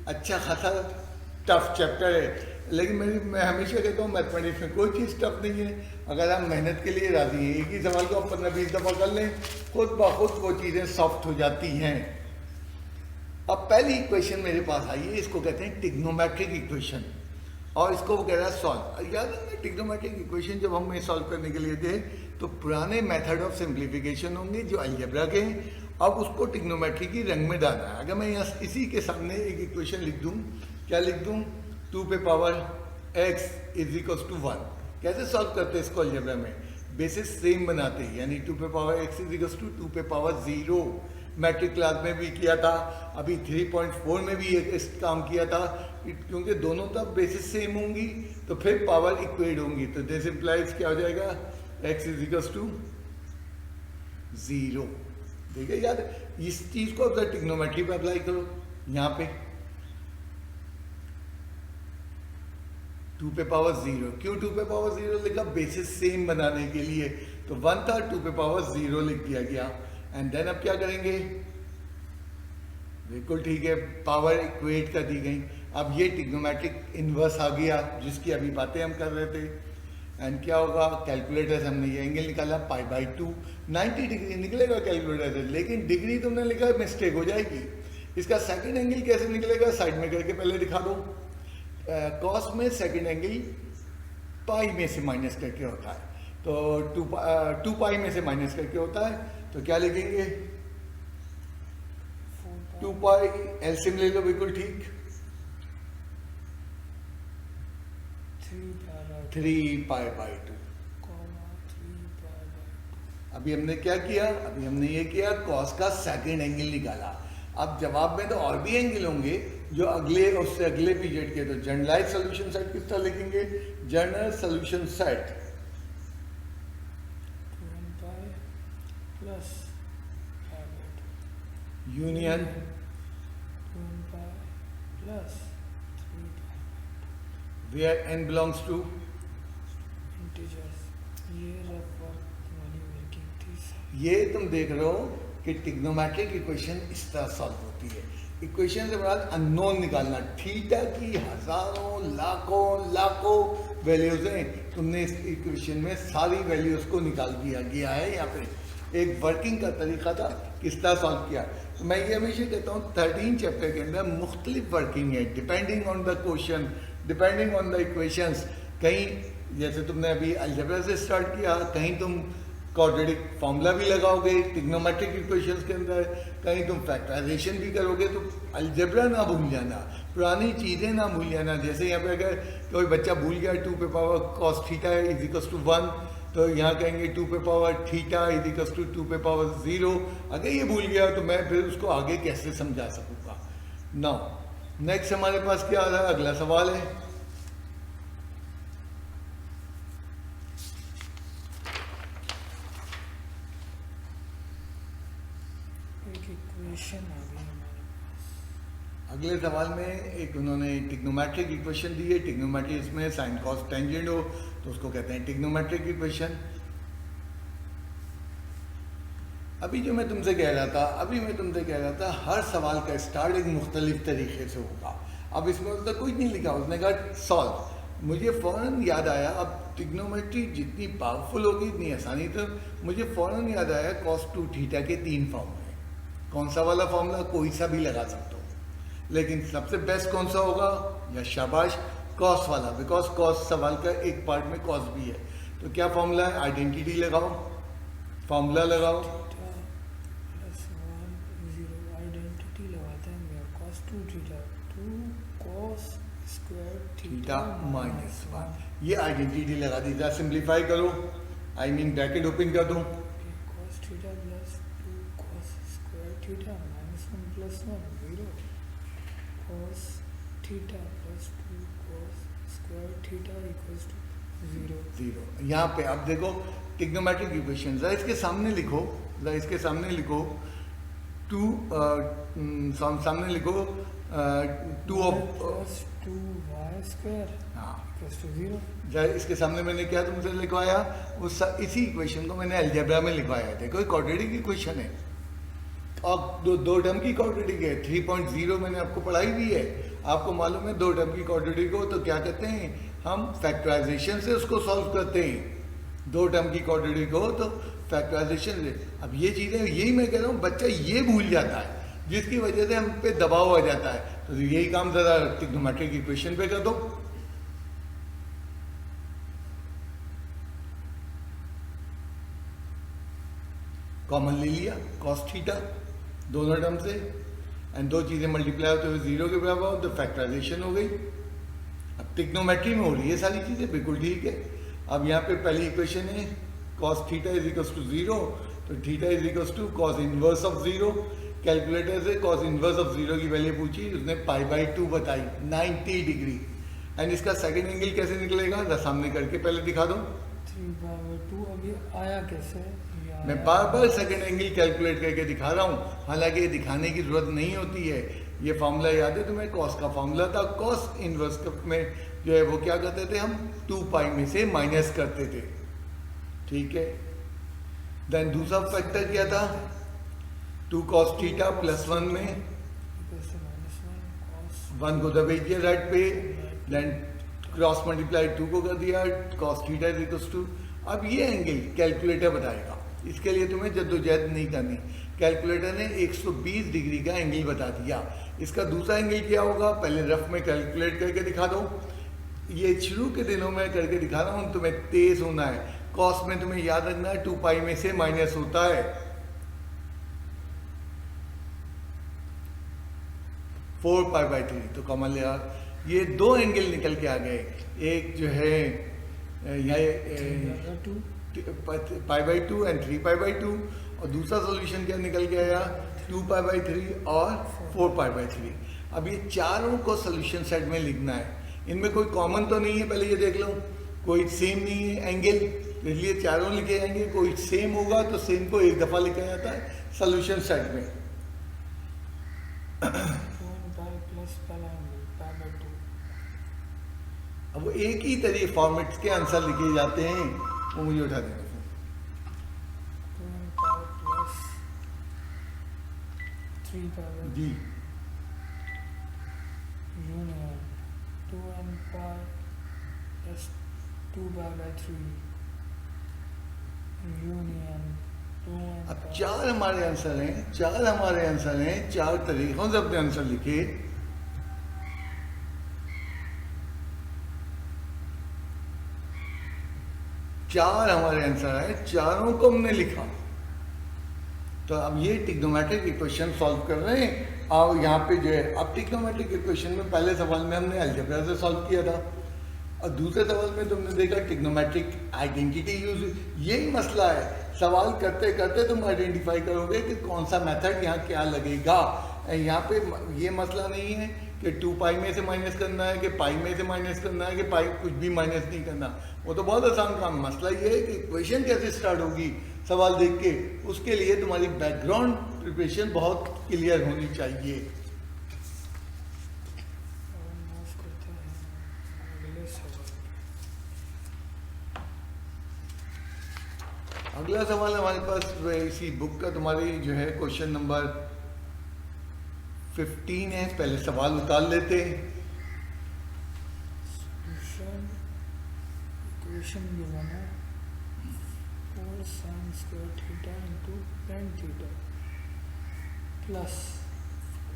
अच्छा खासा टफ चैप्टर है, लेकिन मैं हमेशा कहता हूँ मैथमेटिक्स में कोई चीज़ टफ नहीं है अगर हम मेहनत के लिए राजी हैं। एक ही सवाल को आप 15-20 दफ़ा कर लें, खुद ब खुद वो चीज़ें सॉफ्ट हो जाती हैं। अब पहली इक्वेशन मेरे पास आई है, इसको कहते हैं ट्रिग्नोमेट्रिक इक्वेशन, और इसको वो कह रहा है सॉल्व। याद है ट्रिग्नोमेट्रिक इक्वेशन जब हमें सॉल्व करने के लिए थे तो पुराने मेथड ऑफ सिंप्लीफिकेशन होंगे जो अलजेब्रा के हैं, अब उसको ट्रिग्नोमेट्री की रंग में डालना है। अगर मैं यहाँ इसी के सामने एक इक्वेशन लिख दूँ, क्या लिख दूँ, 2 पे power x is equals to 1। कैसे सॉल्व करते हैं इसको अलजेब्रा में, बेसिस सेम बनाते हैं, यानी 2 पे power x is equals to 2 पे पावर 0। मैट्रिक क्लास में भी किया था, अभी 3.4 में भी एक काम किया था, क्योंकि दोनों तब बेसिस सेम होंगी तो फिर पावर इक्वेट होंगी, तो दिस इंप्लाइज क्या हो जाएगा, x इज इक्वल्स टू 0। देखिए याद, इस चीज़ को अगर ट्रिग्नोमेट्री पे अप्लाई करो, यहाँ पे 2 पे पावर 0, क्यों 2 पे पावर 0 लिखा, बेसिस सेम बनाने के लिए, तो 1 था 2 पे पावर 0 लिख दिया गया। एंड देन अब क्या करेंगे, बिल्कुल ठीक है, पावर इक्वेट कर दी गई। अब ये ट्रिग्नोमेट्रिक इन्वर्स आ गया जिसकी अभी बातें हम कर रहे थे। एंड क्या होगा, कैलकुलेटर से हमने ये एंगल निकाला पाई बाई 2, 90 डिग्री निकलेगा कैलकुलेटर से, लेकिन डिग्री तुमने लिखा मिस्टेक हो जाएगी। इसका सेकंड एंगल कैसे निकलेगा, साइड में करके पहले दिखा दो। कॉस में सेकंड एंगल पाई में से माइनस करके होता है, तो 2 पाई में से माइनस करके होता है, तो क्या लिखेंगे, 2 पाई एलसीएम ले लो, बिल्कुल ठीक, 3 पाई बाई 2। अभी हमने क्या किया, अभी हमने ये किया कॉस का सेकंड एंगल निकाला। अब जवाब में तो और भी एंगल होंगे जो अगले उससे अगले पीरियड के, तो जनरलाइज सोल्यूशन सेट किस तरह लिखेंगे, general solution set union where n belongs to ये तुम देख रहे हो कि ट्रिग्नोमेट्रिक इक्वेशन इस तरह सॉल्व होती है। इक्वेशन से बाद अननोन निकालना, थीटा की हजारों लाखों वैल्यूज हैं, तुमने इस इक्वेशन में सारी वैल्यूज को निकाल दिया गया है। यहाँ पे एक वर्किंग का तरीका था, किस तरह सॉल्व किया। तो मैं ये हमेशा कहता हूँ 13 चैप्टर के अंदर मुख्तलिफ वर्किंग है, depending on the question, depending on the equations. कहीं जैसे तुमने अभी अलजेब्रा से स्टार्ट किया, कहीं तुम क्वाड्रेटिक फार्मूला भी लगाओगे ट्रिग्नोमेट्रिक इक्वेशंस के अंदर, कहीं तुम फैक्टराइजेशन भी करोगे। तो अलजेब्रा ना भूल जाना, पुरानी चीज़ें ना भूल जाना। जैसे यहाँ पे अगर कोई बच्चा भूल गया 2 पे power cos theta is equals to 1, तो यहाँ कहेंगे 2 पे power theta is equals to 2 पे पावर 0। अगर ये भूल गया तो मैं फिर उसको आगे कैसे समझा सकूँगा। नाउ नेक्स्ट हमारे पास क्या आ रहा है, अगला सवाल है। अगले सवाल में एक उन्होंने ट्रिग्नोमेट्रिक इक्वेशन दी है। ट्रिग्नोमेट्रिक इसमें साइन कॉस टेंजेंट हो तो उसको कहते हैं ट्रिग्नोमेट्रिक इक्वेशन। अभी जो मैं तुमसे कह रहा था हर सवाल का स्टार्ट एक मुख्तलिफ तरीके से होगा। अब इसमें तो कुछ नहीं लिखा, उसने कहा सॉल्व। मुझे फ़ौरन याद आया, अब ट्रिग्नोमेट्री जितनी पावरफुल होगी इतनी आसानी, तो मुझे फ़ौरन याद आया cos 2 थीटा के 3 फॉर्मूले। कौन सा वाला फॉर्मूला, कोई सा भी लगा सकते हो, लेकिन सबसे बेस्ट कौन सा होगा, या शाबाश कॉस वाला, बिकॉज कॉस सवाल का एक पार्ट में कॉस भी है। तो क्या फॉर्मूला है, आइडेंटिटी लगाओ, फॉर्मूला लगाओ, आइडेंटिटी लगाते हैं cos 2 theta 2 cos square theta minus 1, ये आइडेंटिटी लगा दी। जरा सिंप्लीफाई करो, आई मीन ब्रैकेट ओपन कर दो, cos theta plus 2 cos square theta minus 1 plus 1 0, cos theta plus 2 cos square theta equals to 0। यहाँ पे अब देखो ट्रिग्नोमेट्रिक इक्वेशन, जरा इसके सामने लिखो, सामने लिखो 2 of 2y square equals to 0। जरा इसके सामने मैंने क्या तुमसे लिखवाया, इसी इक्वेशन को मैंने अलजेब्रा में लिखवाया है। देखो क्वाड्रेटिक इक्वेशन है और दो टर्म की क्वाड्रेटिक है। 3.0 मैंने आपको पढ़ाई भी है, आपको मालूम है 2 टर्म की क्वाड्रेटिक हो तो क्या कहते हैं, हम फैक्टराइजेशन से उसको सॉल्व करते हैं। 2 टर्म की क्वाड्रेटिक हो तो फैक्टराइजेशन से। अब ये चीज़ें, यही मैं कह रहा हूँ, बच्चा ये भूल जाता है जिसकी वजह से हम पे दबाव आ जाता है। तो यही काम ज़रा ट्रिग्नोमेट्रिक इक्वेशन पे कर दो। कॉमन ले लिया cos थीटा दोनों टर्म से, एंड 2 चीज़ें मल्टीप्लाई होते हुए 0 के बराबर हो तो फैक्टराइजेशन हो गई। अब ट्रिग्नोमेट्री में हो रही है सारी चीज़ें, बिल्कुल ठीक है। अब यहाँ पे पहली इक्वेशन है cos theta is equals to 0, तो theta is equals to cos inverse of 0। Calculator से cos इनवर्स ऑफ 0 की वैल्यू पूछी, उसने π/2 बताई 90 डिग्री। एंड इसका सेकंड एंगल कैसे निकलेगा, जरा सामने करके पहले दिखा दो। 3/2 अभी आया कैसे, मैं बार सेकंड एंगल कैलकुलेट करके दिखा रहा हूँ, हालांकि ये दिखाने की जरूरत नहीं होती है। ये फार्मूला याद है तुम्हें, कॉस का फार्मूला था। कॉस इनवर्स में जो है वो क्या करते थे, हम 2 में से माइनस करते थे, ठीक है। देन दूसरा फैक्टर क्या था, 2 cos थीटा प्लस 1 में 1 को दबेज दिया राइट पे, देन क्रॉस मल्टीप्लाई 2 को कर दिया, cos theta is equals to. अब ये एंगल कैलकुलेटर बताएगा, इसके लिए तुम्हें जद्दोजहद नहीं करनी। कैलकुलेटर ने 120 डिग्री का एंगल बता दिया। इसका दूसरा एंगल क्या होगा, पहले रफ में कैलकुलेट करके दिखा दो। ये शुरू के दिनों में करके दिखा रहा हूँ, तुम्हें तेज होना है। कॉस में तुम्हें याद रखना है 2 में से माइनस होता है 4 π/3, तो कॉमन लिया ये दो एंगल निकल के आ गए, एक जो है Over 2. पाई बाई 2 एंड 3π/2, और दूसरा सॉल्यूशन क्या निकल के आया 2π/3 और 4π/3। अब ये चारों को सॉल्यूशन सेट में लिखना है, इनमें कोई कॉमन तो नहीं है, पहले ये देख लो, कोई सेम नहीं है एंगल, तो इसलिए चारों लिखे जाएंगे। कोई सेम होगा तो सेम को एक दफ़ा लिखा जाता है सॉल्यूशन सेट में। 2n pi plus पहला एंगल π/2. अब वो एक ही तरीके फॉर्मेट्स के आंसर लिखे जाते हैं, वो मुझे उठा देना। 2n pi plus 3π/2 जी union 2n pi plus 2π/3 union 2n अब pi. चार हमारे आंसर हैं, चार तरीकों से अपने आंसर लिखे। चार हमारे आंसर आए, चारों को हमने लिखा। तो अब ये ट्रिग्नोमेट्रिक इक्वेशन सॉल्व कर रहे हैं। अब यहाँ पे जो है, अब ट्रिग्नोमेट्रिक इक्वेशन में पहले सवाल में हमने अलजेब्रा से सॉल्व किया था, और दूसरे सवाल में तुमने देखा ट्रिग्नोमेट्रिक आइडेंटिटी यूज। यही मसला है, सवाल करते करते तुम आइडेंटिफाई करोगे कि कौन सा मेथड यहाँ क्या लगेगा। यहाँ पे ये मसला नहीं है कि 2π में से माइनस करना है, कि पाई में से माइनस करना है, कि पाई कुछ भी माइनस नहीं करना, वो तो बहुत आसान काम। मसला ये है कि इक्वेशन कैसे स्टार्ट होगी सवाल देख के, उसके लिए तुम्हारी बैकग्राउंड प्रिपरेशन बहुत क्लियर होनी चाहिए। और मूव करते हैं अगले सवाल। अगला सवाल हमारे पास इसी बुक का तुम्हारी जो है क्वेश्चन नंबर 15 है। पहले सवाल उतार लेते हैं। Solution equation given है 4 sin square theta into tan theta plus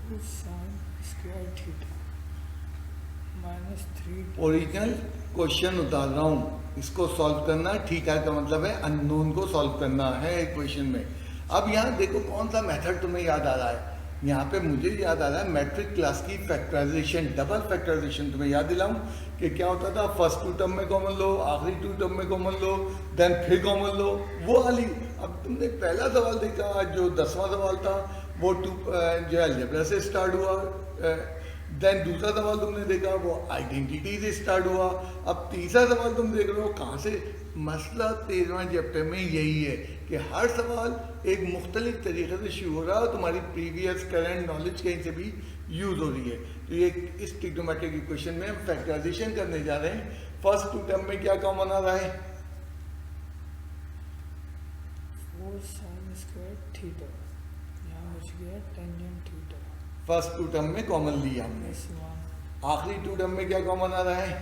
4 sin square theta minus 3 original question उतार रहा हूँ, इसको सॉल्व करना। थीटा का मतलब है अननोन को सॉल्व करना है इक्वेशन में। अब यहाँ देखो कौन सा मेथड तुम्हें याद आ रहा है। यहाँ पे मुझे याद आ रहा है मैट्रिक क्लास की फैक्टराइजेशन, डबल फैक्टराइजेशन। तुम्हें याद दिलाऊं कि क्या होता था, फर्स्ट 2 टर्म में कॉमन लो, आखिरी 2 टर्म में कॉमन लो, देन फिर कॉमन लो, वो वाली। अब तुमने पहला सवाल देखा, जो 10वां सवाल था, वो जो अलजेब्रा से स्टार्ट हुआ। देन दूसरा सवाल तुमने देखा वो आइडेंटिटी से स्टार्ट हुआ। अब तीसरा सवाल तुम देख रहे हो कहाँ से। मसला 13वां चैप्टर में यही है कि हर सवाल एक मुख्तलिफ तरीके से शुरू हो रहा है, तुम्हारी प्रीवियस करंट नॉलेज कहीं से भी यूज हो रही है। तो ये इस ट्रिग्नोमेट्रिक इक्वेशन में हम फैक्टराइजेशन करने जा रहे हैं। फर्स्ट 2 टर्म में क्या कॉमन आ रहा है, 4 sin square theta, यहाँ बच गया टेंजेंट थीटा फर्स्ट 2 टर्म में कॉमन लिया हमने। प्लस 1 आखिरी 2 टर्म में क्या कॉमन आ रहा है,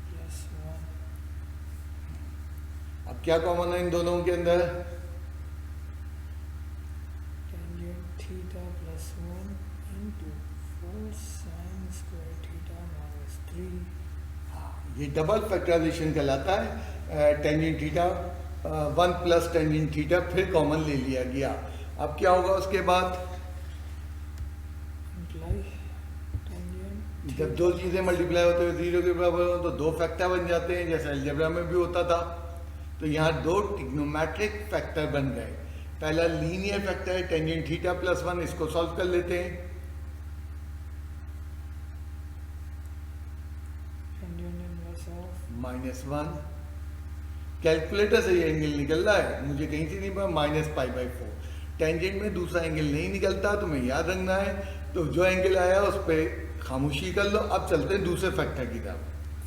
प्लस 1 अब क्या कॉमन है इन दोनों के अंदर, tangent theta plus 1 into 4 sin square theta minus 3 ये डबल फैक्टराइजेशन कहलाता है। Tangent theta 1 plus tangent theta फिर कॉमन ले लिया गया। अब क्या होगा उसके बाद, इम्प्लाई टेंजेंट जब दो चीज़ें मल्टीप्लाई होते हुए 0 के बराबर हो तो दो फैक्टर बन जाते हैं, जैसे अलजेब्रा में भी होता था। तो यहाँ दो ट्रिग्नोमेट्रिक फैक्टर बन गए। पहला लीनियर फैक्टर है टेंजेंट थीटा प्लस 1, इसको सॉल्व कर लेते हैं। टेंजेंट इनवर्स ऑफ -1, कैलकुलेटर से ये एंगल निकल रहा है, मुझे कहीं से नहीं पता, -π/4। टेंजेंट में दूसरा एंगल नहीं निकलता, तुम्हें याद रखना है। तो जो एंगल आया उस पर खामोशी कर लो। अब चलते हैं दूसरे फैक्टर की तरफ।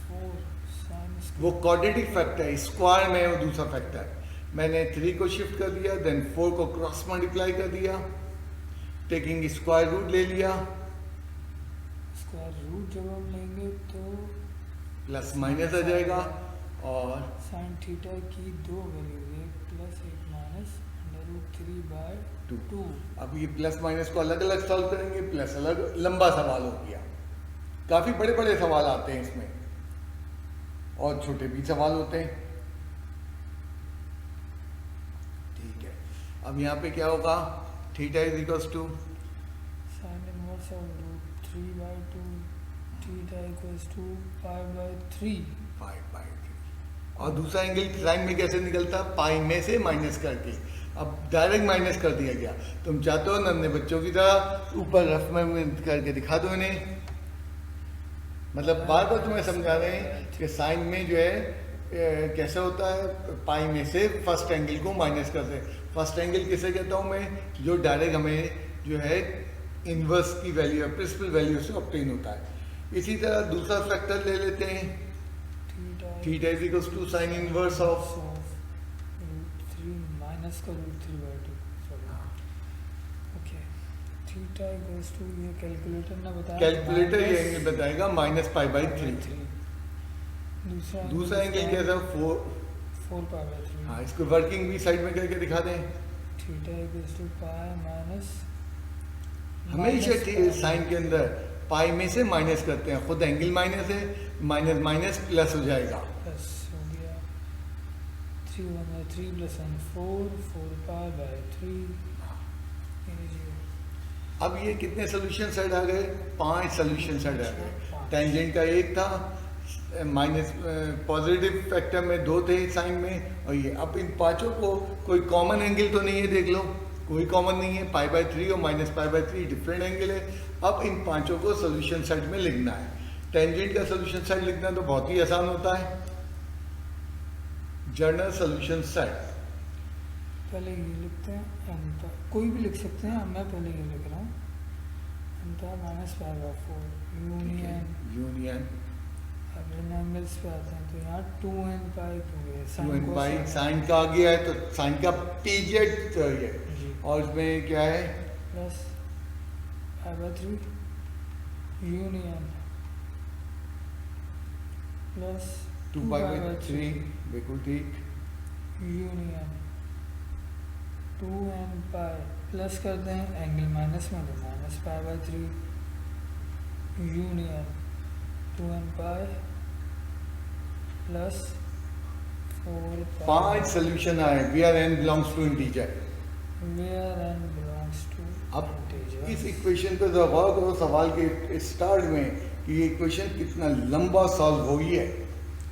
4 sin वो क्वाड्रेटिक फैक्टर है, स्क्वायर में है वो दूसरा फैक्टर। मैंने 3 को शिफ्ट कर दिया, देन 4 को क्रॉस मल्टीप्लाई कर दिया, टेकिंग स्क्वायर रूट ले लिया, स्क्वायर रूट जब हम लेंगे तो प्लस माइनस आ जाएगा। और sin थीटा की दो वैल्यू, एक प्लस एक माइनस √3/2। अब ये प्लस माइनस को अलग अलग सॉल्व करेंगे, प्लस अलग, लंबा सवाल हो गया। काफ़ी बड़े बड़े सवाल आते हैं इसमें, और छोटे भी सवाल होते हैं। ठीक है, अब यहाँ पे क्या होगा, theta is equals to sin 1 inverse of root 3/2 theta equals to pi by 3। Pi by 3। और दूसरा एंगल साइन में कैसे निकलता? पाई में से माइनस करके। अब डायरेक्ट माइनस कर दिया गया। तुम चाहते हो नन्हे बच्चों की तरह ऊपर रफ में करके दिखा दो इन्हें। मतलब बार बार तुम्हें समझा रहे हैं कि साइन में जो है कैसे होता है, पाई में से फर्स्ट एंगल को माइनस करते हैं। फर्स्ट एंगल किसे कहता हूँ मैं? जो डायरेक्ट हमें जो है इन्वर्स की वैल्यू, प्रिंसिपल वैल्यू से ऑब्टेन होता है। इसी तरह दूसरा फैक्टर ले लेते हैं, theta is equals to sine inverse of root 3 minus का root 3/2। Sorry, okay. Theta equals to, ये कैलकुलेटर ने बताया, कैलकुलेटर ये एंगल बताएगा माइनस पाई बाई 3। दूसरा एंगल कैसा? 4 पाई बाई 3। हाँ, इसको वर्किंग भी साइड में करके दिखा दें। Theta equals to pi minus, हमेशा साइन के अंदर पाई में से माइनस करते हैं, खुद एंगल माइनस है, माइनस माइनस प्लस हो जाएगा। प्लस हो गया 3/3 प्लस 1 4 पाई बाई 3। अब ये कितने सोल्यूशन सेट आ गए? 5 सोल्यूशन सेट आ गए। टेंजेंट का एक था, माइनस पॉजिटिव फैक्टर में 2 थे साइन में, और ये अब इन पांचों को कोई कॉमन एंगल तो नहीं है, देख लो कोई कॉमन नहीं है। पाई बाई 3 और minus pi by 3 different angle है। अब इन पांचों को सोल्यूशन सेट में लिखना है। टेंजेंट का सोल्यूशन सेट लिखना तो बहुत ही आसान होता है, जनरल सोल्यूशन सेट। पहले ये लिखते हैं, एंटा कोई भी लिख सकते हैं, मैं पहले ये लिख रहा हूँ, एंटा माइनस पाई बाई 4 यूनियन। अब इन एंगल्स पे आते हैं तो यहाँ 2n पाई 2 है, 2n पाई साइन का आ गया है, तो साइन का टीजेड चाहिए, और इसमें क्या है? Plus pi by 3 union plus 2 pi by 3, बिल्कुल ठीक। यूनियन 2n पाई प्लस करते हैं एंगल माइनस में, तो minus pi by 3 union 2n pi plus 4 5 solution आए, where n belongs to integer. Where n belongs to अब इस इक्वेशन पे जरा गौर करो सवाल के स्टार्ट में कि ये इक्वेशन कितना लंबा सॉल्व हुई है,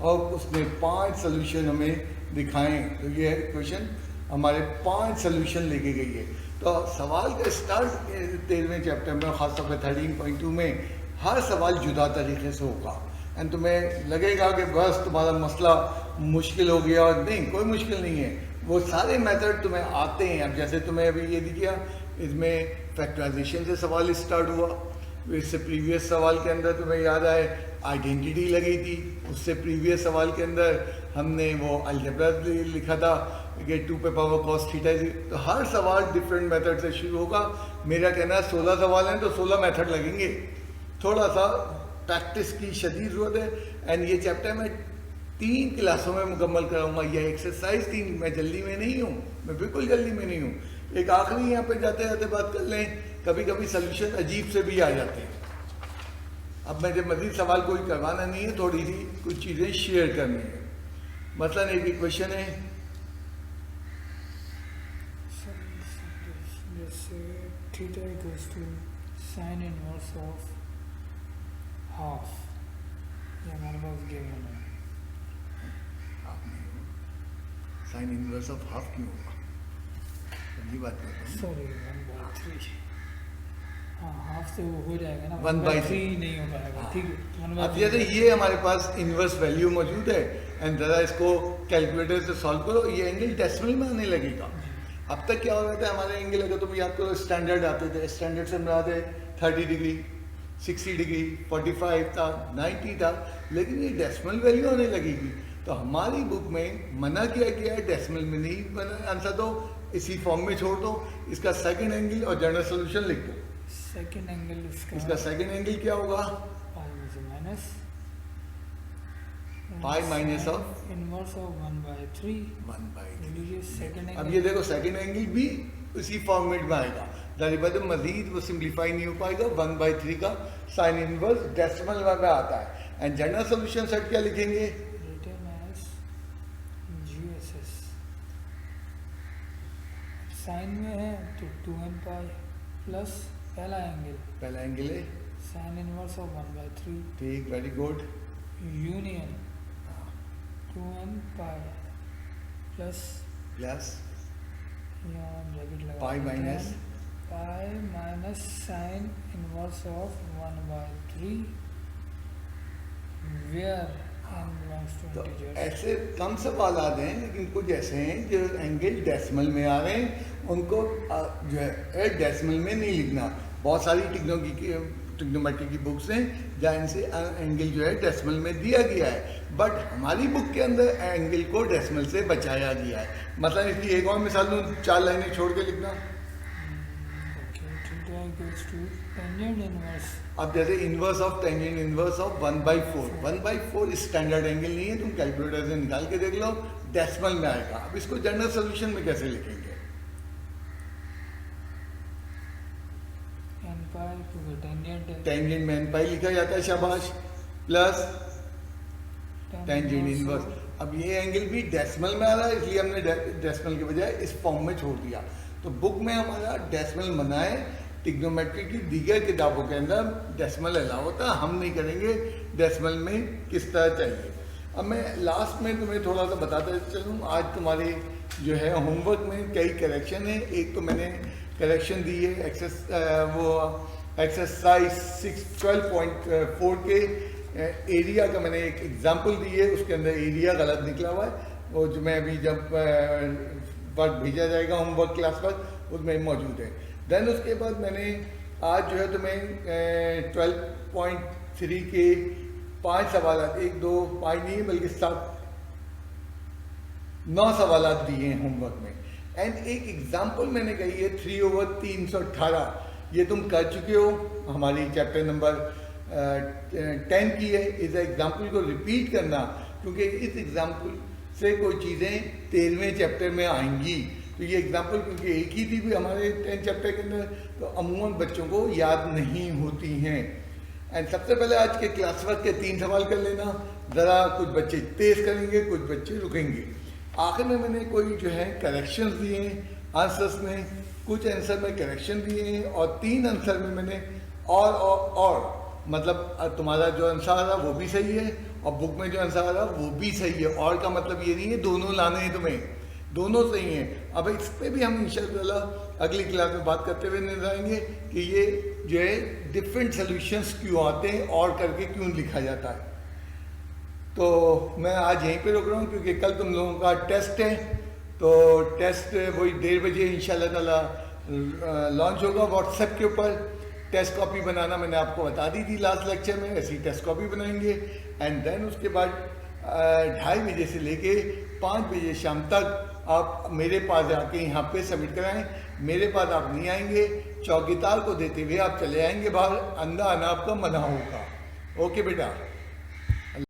और उसने 5 सोल्यूशन हमें दिखाएं। तो ये इक्वेशन हमारे 5 सोल्यूशन लेके गई है। तो सवाल का स्टार्ट 13वें चैप्टर में, खासतौर पर 13.2 में हर सवाल जुदा तरीके से होगा। एंड तुम्हें लगेगा कि बस तुम्हारा मसला मुश्किल हो गया, और नहीं, कोई मुश्किल नहीं है। वो सारे मेथड तुम्हें आते हैं। अब जैसे तुम्हें अभी ये दिया, इसमें फैक्टराइजेशन से सवाल स्टार्ट हुआ, इससे प्रीवियस सवाल के अंदर तुम्हें याद आए आइडेंटिटी लगी थी, उससे प्रीवियस सवाल के अंदर हमने वो अलजेब्रा लिखा था कि 2 पे पावर cos थीटा। तो हर सवाल डिफरेंट मेथड से शुरू होगा। मेरा कहना है 16 सवाल हैं तो 16 मेथड लगेंगे। थोड़ा सा प्रैक्टिस की शदीद ज़रूरत है। एंड ये चैप्टर मैं 3 क्लासों में मुकम्मल कराऊंगा। यह एक्सरसाइज 3, मैं जल्दी में नहीं हूँ, मैं बिल्कुल जल्दी में नहीं हूँ। एक आखिरी यहाँ पे जाते जाते बात कर लें, कभी कभी सोल्यूशन अजीब से भी आ जाते हैं। अब मुझे मज़ीद सवाल कोई करवाना नहीं है, थोड़ी सी कुछ चीज़ें शेयर करनी है। मसलन एक इक्वेशन है, जैसे theta equals to sine inverse of half, ये हमारे पास गिवन है। साइन इनवर्स ऑफ हाफ क्यों होगा? ये बात करता हूँ। सॉरी 1/3। हाँ, हाफ से वो हो जाएगा ना, 1/3 नहीं हो पाएगा। ठीक है, अब जैसे ये हमारे पास इनवर्स वैल्यू मौजूद है, एंड ज़रा इसको कैलकुलेटर से सॉल्व करो, ये एंगल डेसिमल में आने लगेगा। अब तक क्या हो रहा था, हमारे एंगल अगर तुम याद करो स्टैंडर्ड आते थे, स्टैंडर्ड से बनाते 30 डिग्री, 60 डिग्री, 45 था, 90 था, लेकिन ये डेसिमल वैल्यू आने लगेगी। तो हमारी बुक में मना किया गया है डेसिमल में नहीं बना, आंसर दो, इसी फॉर्म में छोड़ दो, इसका सेकंड एंगल और जनरल सोल्यूशन लिख दो। सेकंड एंगल इसका सेकंड एंगल क्या होगा? Pi minus of inverse of 1/3। 1/3। Second अब ये देखो सेकंड एंगल भी उसी फॉर्मेट में आएगा, जाहिर मजीद वो सिंप्लीफाई नहीं हो पाएगा। 1/3 का साइन इनवर्स डेसिमल में आता है। एंड जनरल सोल्यूशन सेट क्या लिखेंगे? Written as GSS। साइन में है तो 2n पाई प्लस पहला एंगल है, sin inverse of 1/3 ठीक, very good, union 2n pi plus plus यहाँ ब्रैकेट लगा पाई देते माइनस हैं, pi minus sin inverse of 1/3 where n belongs to तो integers. ऐसे कम सवाल आ रहे हैं, लेकिन कुछ ऐसे हैं जो एंगल डेसिमल में आ रहे हैं, उनको जो है डेसिमल में नहीं लिखना। बहुत सारी ट्रिग्नोमेट्री की बुक्स हैं जहाँ इनसे एंगल जो है डेसिमल में दिया गया है, बट हमारी बुक के अंदर एंगल को डेसिमल से बचाया गया है। मतलब इसकी एक और मिसाल दूँ, 4 लाइनें छोड़ के लिखना। Okay, theta equals to tangent inverse. अब जैसे inverse of tangent inverse of 1/4, 1/4 standard angle नहीं है, तुम कैलकुलेटर से निकाल के देख लो, डेसिमल में आएगा। अब इसको जनरल सोल्यूशन में कैसे लिखेंगे? n pi क्योंकि tangent है, टेंजेंट में n पाई लिखा जाता है, शाबाश, प्लस टेंजेंट इनवर्स। अब ये एंगल भी डेसिमल में आ रहा है, इसलिए हमने डेसिमल के बजाय इस फॉर्म में छोड़ दिया। तो बुक में हमारा डेसिमल बना है, ट्रिग्नोमेट्री की दीगर किताबों के अंदर डेसिमल अलाउ होता है, हम नहीं करेंगे डेसिमल में किस तरह चाहिए। अब मैं लास्ट में तुम्हें थोड़ा सा बताते चलूँ, आज तुम्हारे जो है होमवर्क में कई करेक्शन है। एक तो मैंने करेक्शन दी है एक्सरसाइज 12.4 के एरिया का मैंने एक एग्जाम्पल दी है, उसके अंदर एरिया गलत निकला हुआ है, वो जो मैं अभी जब वर्क भेजा जाएगा होमवर्क क्लास पर उसमें मौजूद है। देन उसके बाद मैंने आज जो है तुम्हें 12.3 के 5 सवाल, 1 2 5 नहीं बल्कि 9 सवाल दिए हैं होमवर्क में। एंड एक एग्जाम्पल मैंने कही है 3/318, ये तुम कर चुके हो, हमारी चैप्टर नंबर 10 की है। इस एग्जाम्पल को रिपीट करना, क्योंकि इस एग्जाम्पल से कोई चीज़ें 13वें चैप्टर में आएंगी। तो ये एग्जाम्पल क्योंकि एक ही थी भी हमारे 10 चैप्टर के अंदर, तो अमूमन बच्चों को याद नहीं होती हैं। एंड सबसे पहले आज के क्लास वर्क के 3 सवाल कर लेना, ज़रा कुछ बच्चे तेज़ करेंगे, कुछ बच्चे रुकेंगे। आखिर में मैंने कोई जो है करेक्शन दिए हैं आंसर्स में, कुछ आंसर में करेक्शन दिए हैं, और 3 आंसर में मैंने और मतलब तुम्हारा जो आंसर आ रहा वो भी सही है, और बुक में जो आंसर आ रहा वो भी सही है। और का मतलब ये नहीं है दोनों लाने हैं तुम्हें, दोनों सही हैं। अब इस पर भी हम इंशाल्लाह अगली क्लास में बात करते हुए नजर आएंगे कि ये जो है डिफरेंट सोल्यूशंस क्यों आते हैं और करके क्यों लिखा जाता है। तो मैं आज यहीं पे रुक रहा हूँ, क्योंकि कल तुम लोगों का टेस्ट है, तो टेस्ट वही 1:30 बजे इंशाल्लाह ताला लॉन्च होगा व्हाट्सएप के ऊपर। टेस्ट कॉपी बनाना मैंने आपको बता दी थी लास्ट लेक्चर में, ऐसी टेस्ट कॉपी बनाएंगे। एंड देन उसके बाद 2:30 बजे से लेके 5 बजे शाम तक आप मेरे पास आके यहाँ पे सबमिट कराएं। मेरे पास आप नहीं आएंगे, चौकीदार को देते हुए आप चले आएंगे बाहर, अंदर आना आपका मना होगा। ओके बेटा।